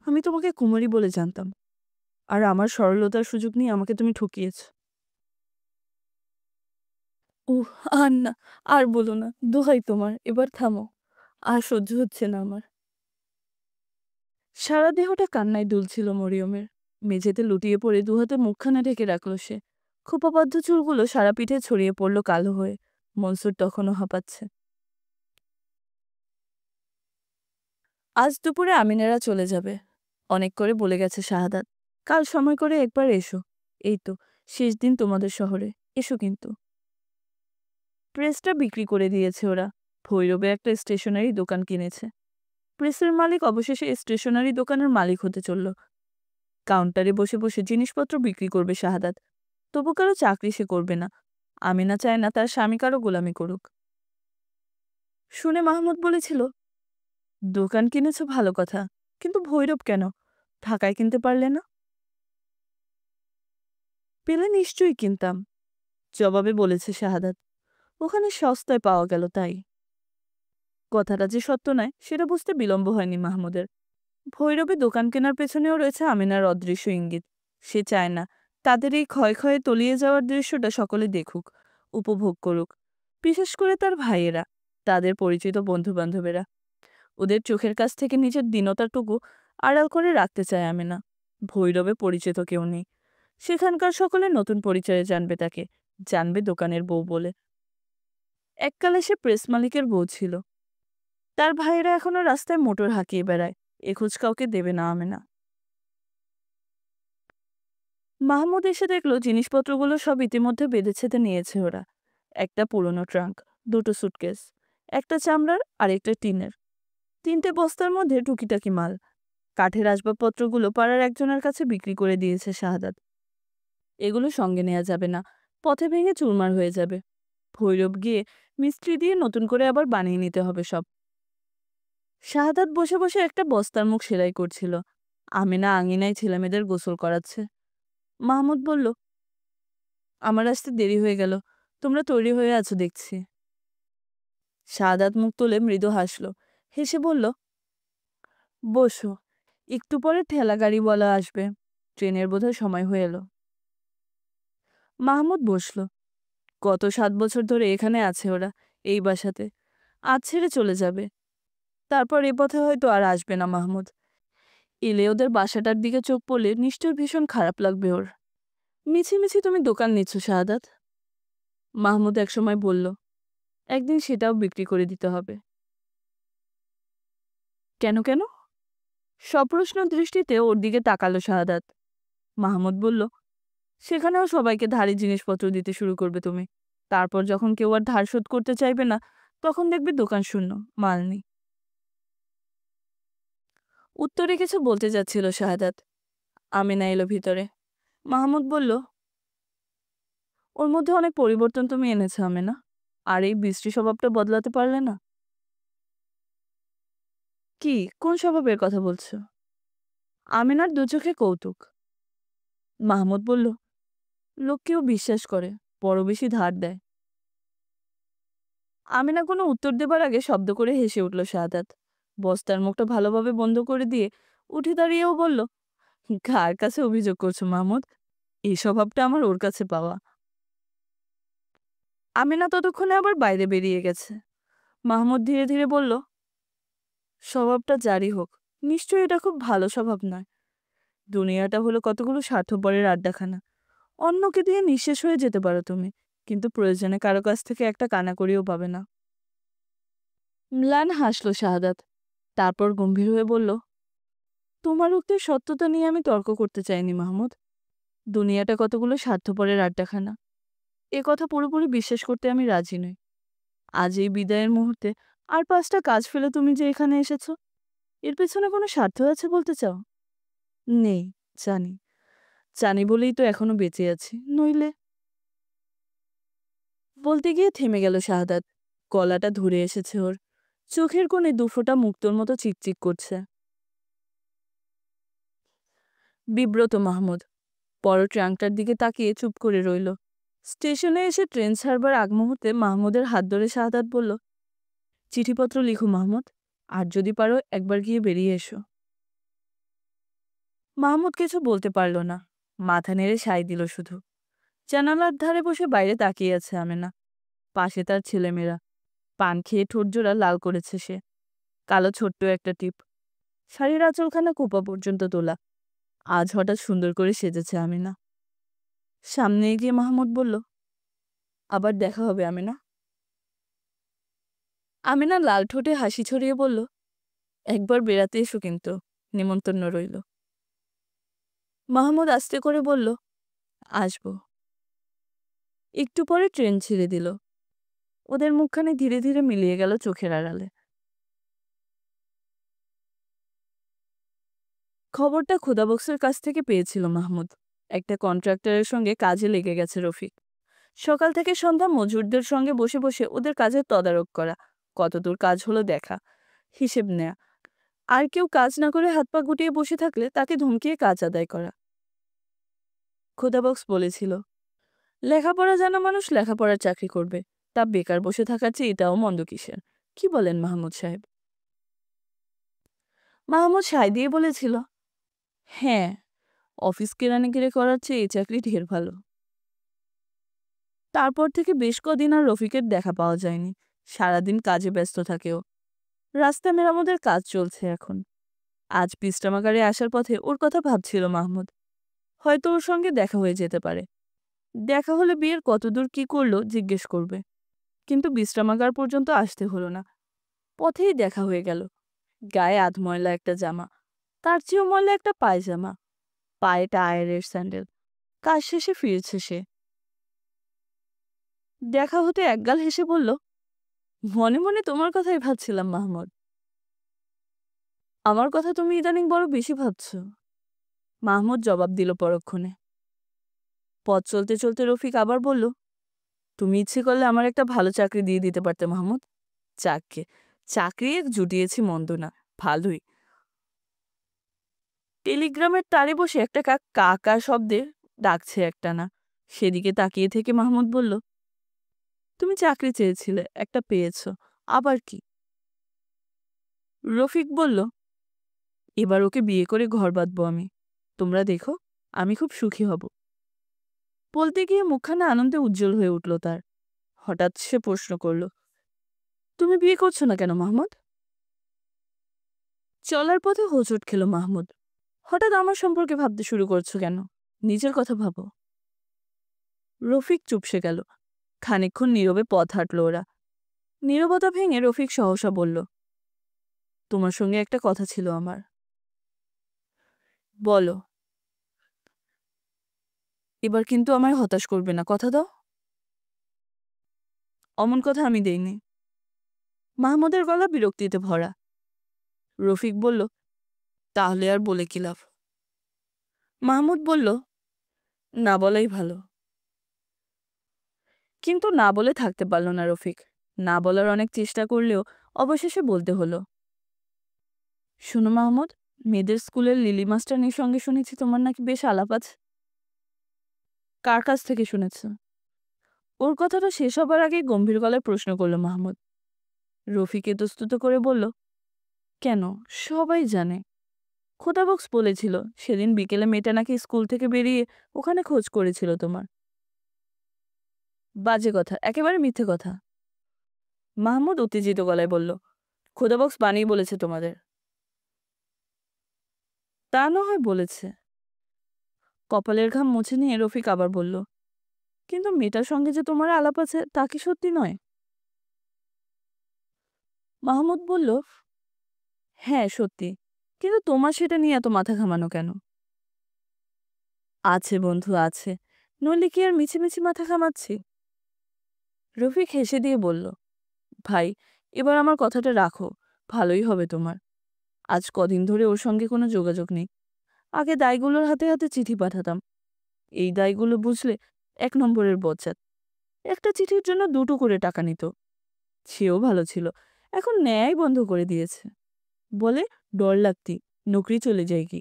Speaker 1: আমি তোমাকে কুমারী বলে জানতাম, আর আমার সরলতার সুযোগ নিয়ে আমাকে তুমি ঠকিয়েছ। উহ, আর না, আর বলো না, দোহাই তোমার, এবার থামো। আর সহ্য হচ্ছে না আমার। সারা দেহটা কান্নায় দুলছিল মরিয়মের। মেঝেতে লুটিয়ে পড়ে দুহাতে মুখখানা ঢেকে রাখল সে। খোঁপাবদ্ধ চুলগুলো সারা পিঠে ছড়িয়ে পড়ল কালো হয়ে। মনসুর তখনও হাঁপাচ্ছে। আজ দুপুরে আমিনেরা চলে যাবে, অনেক করে বলে গেছে শাহাদাত। কাল সময় করে একবার এসো। এই তো শেষ দিন তোমাদের শহরে, এসো কিন্তু। প্রেসটা বিক্রি করে দিয়েছে ওরা, ভৈরবে একটা স্টেশনারি দোকান কিনেছে। প্রেসের মালিক অবশেষে স্টেশনারি দোকানের মালিক হতে চলল। কাউন্টারে বসে বসে জিনিসপত্র বিক্রি করবে শাহাদাত, তবু কারো চাকরি সে করবে না। আমিনা চায় না তার স্বামী কারো গোলামি করুক। শুনে মাহমুদ বলেছিল, দোকান কিনেছো ভালো কথা, কিন্তু ভৈরব কেন, ঢাকায় কিনতে পারলে না? পেলে নিশ্চয়ই কিনতাম, জবাবে বলেছে শাহাদাত। ওখানে সস্তায় পাওয়া গেল তাই। কথাটা যে সত্য নয় সেটা বুঝতে বিলম্ব হয়নি মাহমুদের। ভৈরবে দোকান কেনার পেছনেও রয়েছে আমিনার অদৃশ্য ইঙ্গিত। সে চায় না তাদের এই ক্ষয় ক্ষয়ে তলিয়ে যাওয়ার দৃশ্যটা সকলে দেখুক, উপভোগ করুক। বিশেষ করে তার ভাইয়েরা, তাদের পরিচিত বন্ধু-বান্ধবেরা। ওদের চোখের কাছ থেকে নিজের দীনতাটুকু আড়াল করে রাখতে চায় আমিনা। ভৈরবে পরিচিত কেউ নেই, সেখানকার সকলে নতুন পরিচয়ে জানবে তাকে, জানবে দোকানের বউ বলে। এককালে সে প্রেস মালিকের বউ ছিল। তার ভাইয়েরা এখনো রাস্তায় মোটর হাঁকিয়ে বেড়ায়, এ খোঁজ কাউকে দেবে না আমেনা। মাহমুদ এসে দেখলো জিনিসপত্রগুলো সব ইতিমধ্যে বেঁধে ছেঁধে নিয়েছে ওরা। একটা পুরনো ট্রাঙ্ক, দুটো সুটকেস, একটা চামড়ার আর একটা টিনের, 3টে বস্তার মধ্যে টুকিটাকি মাল। কাঠের আসবাবপত্রগুলো পাড়ার একজনের কাছে বিক্রি করে দিয়েছে শাহাদাত। এগুলো সঙ্গে নেওয়া যাবে না, পথে ভেঙে চুরমার হয়ে যাবে। ভৈরব গিয়ে মিস্ত্রি দিয়ে নতুন করে আবার বানিয়ে নিতে হবে সব। শাহাদাত বসে বসে একটা বস্তার মুখ সেলাই করছিল। আমিনা আঙিনায় ছেলেমেয়েদের গোসল করাচ্ছে। মাহমুদ বলল, আমার আসতে দেরি হয়ে গেল, তোমরা তৈরি হয়ে আছো দেখছি। শাহাদাত মুখ তুলে মৃদু হাসল, হেসে বলল, বসো, একটু পরে ঠেলা গাড়িওয়ালা আসবে, ট্রেনের বোধহয় সময় হয়ে এলো। মাহমুদ বসল। গত 7 বছর ধরে এখানে আছে ওরা, এই বাসাতে। আজ ছেড়ে চলে যাবে, তারপর এ পথে হয়তো আর আসবে না মাহমুদ। এলে ওদের বাসাটার দিকে চোখ পড়লে নিশ্চয় ভীষণ খারাপ লাগবে ওর। মিছিমিছি তুমি দোকান নিচ্ছ শাহাদাত। মাহমুদ একসময় বলল, একদিন সেটাও বিক্রি করে দিতে হবে। কেন কেন? সপ্রশ্ন দৃষ্টিতে ওর দিকে তাকালো শাহাদাত। মাহমুদ বলল, সেখানেও সবাইকে ধারে জিনিসপত্র দিতে শুরু করবে তুমি। তারপর যখন কেউ আর ধার শোধ করতে চাইবে না, তখন দেখবে দোকান শূন্য, মাল নেই। উত্তরে কিছু বলতে যাচ্ছিল শাহাদাত। আমিনা এলো ভিতরে। মাহমুদ বলল, ওর মধ্যে অনেক পরিবর্তন তুমি এনেছো আমিনা। আর এই বিশ্রী স্বভাবটা বদলাতে পারলে না? কি, কোন স্বভাবের কথা বলছো? আমিনার দু চোখে কৌতুক। মাহমুদ বলল, লোককেও বিশ্বাস করে, বড় বেশি ধার দেয়। আমিনা কোনো উত্তর দেবার আগে শব্দ করে হেসে উঠল শাহাদাত। বস্তার মুখটা ভালোভাবে বন্ধ করে দিয়ে উঠে দাঁড়িয়েও বলল, কার কাছে অভিযোগ করছো মাহমুদ? এই স্বভাবটা আমার ওর কাছে পাওয়া। আমিনা ততক্ষণে আবার বাইরে বেরিয়ে গেছে। মাহমুদ ধীরে ধীরে বলল, স্বভাবটা জারি হোক, নিশ্চয়ই এটা খুব ভালো স্বভাব নয়। দুনিয়াটা হলো কতগুলো স্বার্থপরের আড্ডাখানা। অন্যকে দিয়ে নিঃশেষ হয়ে যেতে পারো তুমি, কিন্তু প্রয়োজনে কারো কাছ থেকে একটা কানাকড়িও পাবে না। ম্লান হাসল শাহাদাত। তারপর গম্ভীর হয়ে বলল, তোমার উক্তির সত্যতা নিয়ে আমি তর্ক করতে চাইনি মাহমুদ। দুনিয়াটা কতগুলো স্বার্থপরের আড্ডাখানা, এ কথা পুরোপুরি বিশ্বাস করতে আমি রাজি নই। আজ এই বিদায়ের মুহূর্তে আর 5টা কাজ ফেলে তুমি যে এখানে এসেছো, এর পেছনে কোনো স্বার্থ আছে বলতে চাও? নেই, জানি। জানি বলেই তো এখনো বেঁচে আছি, নইলে। বলতে গিয়ে থেমে গেল শাহাদাত। গলাটা ধরে এসেছে ওর। চোখের কোণে দুফোঁটা মুক্তোর মতো চিকচিক করছে। বিব্রত মাহমুদ বড় ট্রাঙ্কটার দিকে তাকিয়ে চুপ করে রইল। স্টেশনে এসে ট্রেন ছাড়বার আগ মুহূর্তে মাহমুদের হাত ধরে শাহাদাত বলল, চিঠিপত্র লিখো মাহমুদ, আর যদি পারো একবার গিয়ে বেরিয়ে এসো। মাহমুদ কিছু বলতে পারল না, মাথা নেড়ে সায় দিল শুধু। জানালার ধারে বসে বাইরে তাকিয়ে আছে আমেনা। পাশে তার ছেলেমেয়েরা। পান খেয়ে ঠোঁটজোড়া লাল করেছে সে। কালো ছোট্ট একটা টিপ। শাড়ির আঁচলখানা কোপা পর্যন্ত তোলা। আজ হঠাৎ সুন্দর করে সেজেছে আমিনা। সামনে এগিয়ে মাহমুদ বলল, আবার দেখা হবে আমিনা। আমিনা লাল ঠোঁটে হাসি ছড়িয়ে বলল, একবার বেড়াতে এসো কিন্তু, নিমন্ত্রণ রইল। মাহমুদ আস্তে করে বলল, আসবো। একটু পরে ট্রেন ছেড়ে দিল। ওদের মুখখানে ধীরে ধীরে মিলিয়ে গেল চোখের আড়ালে। খবরটা খোদাবক্সের কাছ থেকে পেয়েছিল মাহমুদ। একটা কন্ট্রাক্টরের সঙ্গে কাজে লেগে গেছে রফিক। সকাল থেকে সন্ধ্যা মজুরদের সঙ্গে বসে বসে ওদের কাজের তদারক করা, কতদূর কাজ হলো দেখা, হিসেব নেয়া। আর কেউ কাজ না করে হাত পা গুটিয়ে বসে থাকলে তাকে ধমকিয়ে কাজ আদায় করা। খোদাবক্স বলেছিল, লেখাপড়া জানা মানুষ লেখাপড়ার চাকরি করবে, তা বেকার বসে থাকার চেয়ে এটাও মন্দ কিসের। কি বলেন মাহমুদ সাহেব? মাহমুদ সায় দিয়ে বলেছিল, হ্যাঁ, অফিস কেরানিগিরি করার চেয়ে এই চাকরি ঢের ভালো। তারপর থেকে বেশ কদিন আর রফিকের দেখা পাওয়া যায়নি। সারাদিন কাজে ব্যস্ত থাকে ও। রাস্তা মেরামতের কাজ চলছে এখন। আজ বিশ্রামাগারে আসার পথে ওর কথা ভাবছিল মাহমুদ। হয়তো ওর সঙ্গে দেখা হয়ে যেতে পারে। দেখা হলে বিয়ের কতদূর কি করলো জিজ্ঞেস করবে। কিন্তু বিশ্রামাগার পর্যন্ত আসতে হলো না। পথেই দেখা হয়ে গেল। গায়ে আধময়লা একটা জামা, তার চেয়েও ময়লা একটা পায়জামা, পায়ে টায়ারের স্যান্ডেল। কাজ শেষে ফিরছে সে। দেখা হতে একগাল হেসে বলল, মনে মনে তোমার কথাই ভাবছিলাম মাহমুদ। আমার কথা তুমি ইদানিং বড় বেশি ভাবছো। মাহমুদ জবাব দিল পরক্ষণে। পথ চলতে চলতে রফিক আবার বলল, তুমি ইচ্ছে করলে আমার একটা ভালো চাকরি দিয়ে দিতে পারতে মাহমুদ। চাকরি চাকরি জুটিয়েছি মন্দ না, ভালোই। টেলিগ্রামের তারে বসে একটা কাক কাকা শব্দে ডাকছে একটানা। সেদিকে তাকিয়ে থেকে মাহমুদ বলল, তুমি চাকরি চেয়েছিলে, একটা পেয়েছো, আবার কি? রফিক বলল, এবার ওকে বিয়ে করে ঘর বাঁধবো আমি। তোমরা দেখো, আমি খুব সুখী হব। বলতে গিয়ে মুখখানা আনন্দে উজ্জ্বল হয়ে উঠল তার। হঠাৎ সে প্রশ্ন করল, তুমি বিয়ে করছো না কেন মাহমুদ? চলার পথে হোঁচট খেল মাহমুদ। হঠাৎ আমার সম্পর্কে ভাবতে শুরু করছো কেন? নিজের কথা ভাবো। রফিক চুপসে গেল। খানিকক্ষণ নীরবে পথ হাঁটল ওরা। নীরবতা ভেঙে রফিক সহসা বলল, তোমার সঙ্গে একটা কথা ছিল আমার। বলো। এবার কিন্তু আমায় হতাশ করবে না, কথা দাও। অমন কথা আমি দেইনি। মাহমুদের গলা বিরক্তিতে ভরা। রফিক বলল, তাহলে আর বলে কি লাভ? মাহমুদ বলল, না বলাই ভালো। কিন্তু না বলে থাকতে পারল না রফিক। না বলার অনেক চেষ্টা করলেও অবশেষে বলতে হলো, শোনো মাহমুদ, মেয়েদের স্কুলের লিলি মাস্টারনির সঙ্গে শুনেছি তোমার নাকি বেশ আলাপ আছে। কার কাছ থেকে শুনেছ? ওর কথাটা শেষ হবার আগে গম্ভীর গলায় প্রশ্ন করল মাহমুদ। রফিক ইতস্তত করে বলল, কেন? সবাই জানে। খোদাবক্স বলেছিল সেদিন বিকেলে মেয়েটা নাকি স্কুল থেকে বেরিয়ে ওখানে খোঁজ করেছিল তোমার। বাজে কথা, একেবারে মিথ্যে কথা। মাহমুদ উত্তেজিত গলায় বলল, খোদাবক্স বানিয়ে বলেছে তোমাদের। তা না হয় বলেছে। কপালের ঘাম মুছে নিয়ে রফিক আবার বলল, কিন্তু মেয়েটার সঙ্গে যে তোমার আলাপ আছে তা কি সত্যি নয়? মাহমুদ বলল, হ্যাঁ সত্যি, কিন্তু তোমার সেটা নিয়ে এত মাথা ঘামানো কেন? আছে বন্ধু, আছে, নইলে কি আর মিছিমিছি মাথা ঘামাচ্ছি? রফিক হেসে দিয়ে বলল, ভাই, এবার আমার কথাটা রাখো, ভালোই হবে তোমার। আজ কদিন ধরে ওর সঙ্গে কোনো যোগাযোগ নেই। আগে দায়গুলোর হাতে হাতে চিঠি পাঠাতাম। এই দায়গুলো বুঝলে 1 নম্বরের বজ্জাত। একটা চিঠির জন্য 2টো করে টাকা নিত। সেও ভালো ছিল, এখন নেয়াই বন্ধ করে দিয়েছে। বলে ডর লাগতি নকরি চলে যায় কি।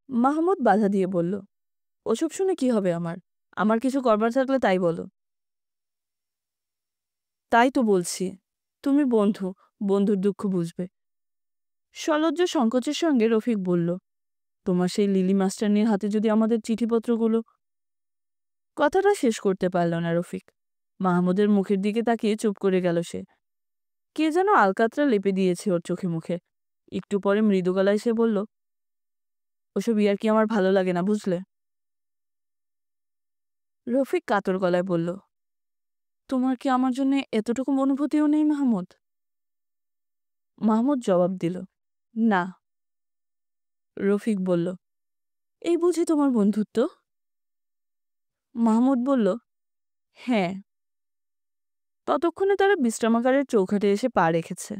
Speaker 1: মাহমুদ বাধা দিয়ে বলল, ওসব শুনে কি হবে আমার? আমার কিছু করবার থাকলে তাই বলো। তাই তো বলছি, তুমি বন্ধু, বন্ধুর দুঃখ বুঝবে। সলজ্জ সংকোচের সঙ্গে রফিক বলল, তোমার সেই লিলি মাস্টারনির হাতে যদি আমাদের চিঠিপত্রগুলো। কথাটা শেষ করতে পারল না রফিক। মাহমুদের মুখের দিকে তাকিয়ে চুপ করে গেল সে। কে যেন আলকাতরা লেপে দিয়েছে ওর চোখে মুখে। একটু পরে মৃদু গলায় সে বলল, ওসব ইয়ার্কি আমার ভালো লাগে না, বুঝলে? রফিক কাতর গলায় বলল, তোমার কি আমার জন্য এতটুকু অনুভূতিও নেই মাহমুদ? মাহমুদ জবাব দিল, না। রফিক বলল, এই বুঝি তোমার বন্ধুত্ব? মাহমুদ বলল, হ্যাঁ। ততক্ষণে তারা বিশ্রামাগারের চৌখাটে এসে পা রেখেছে।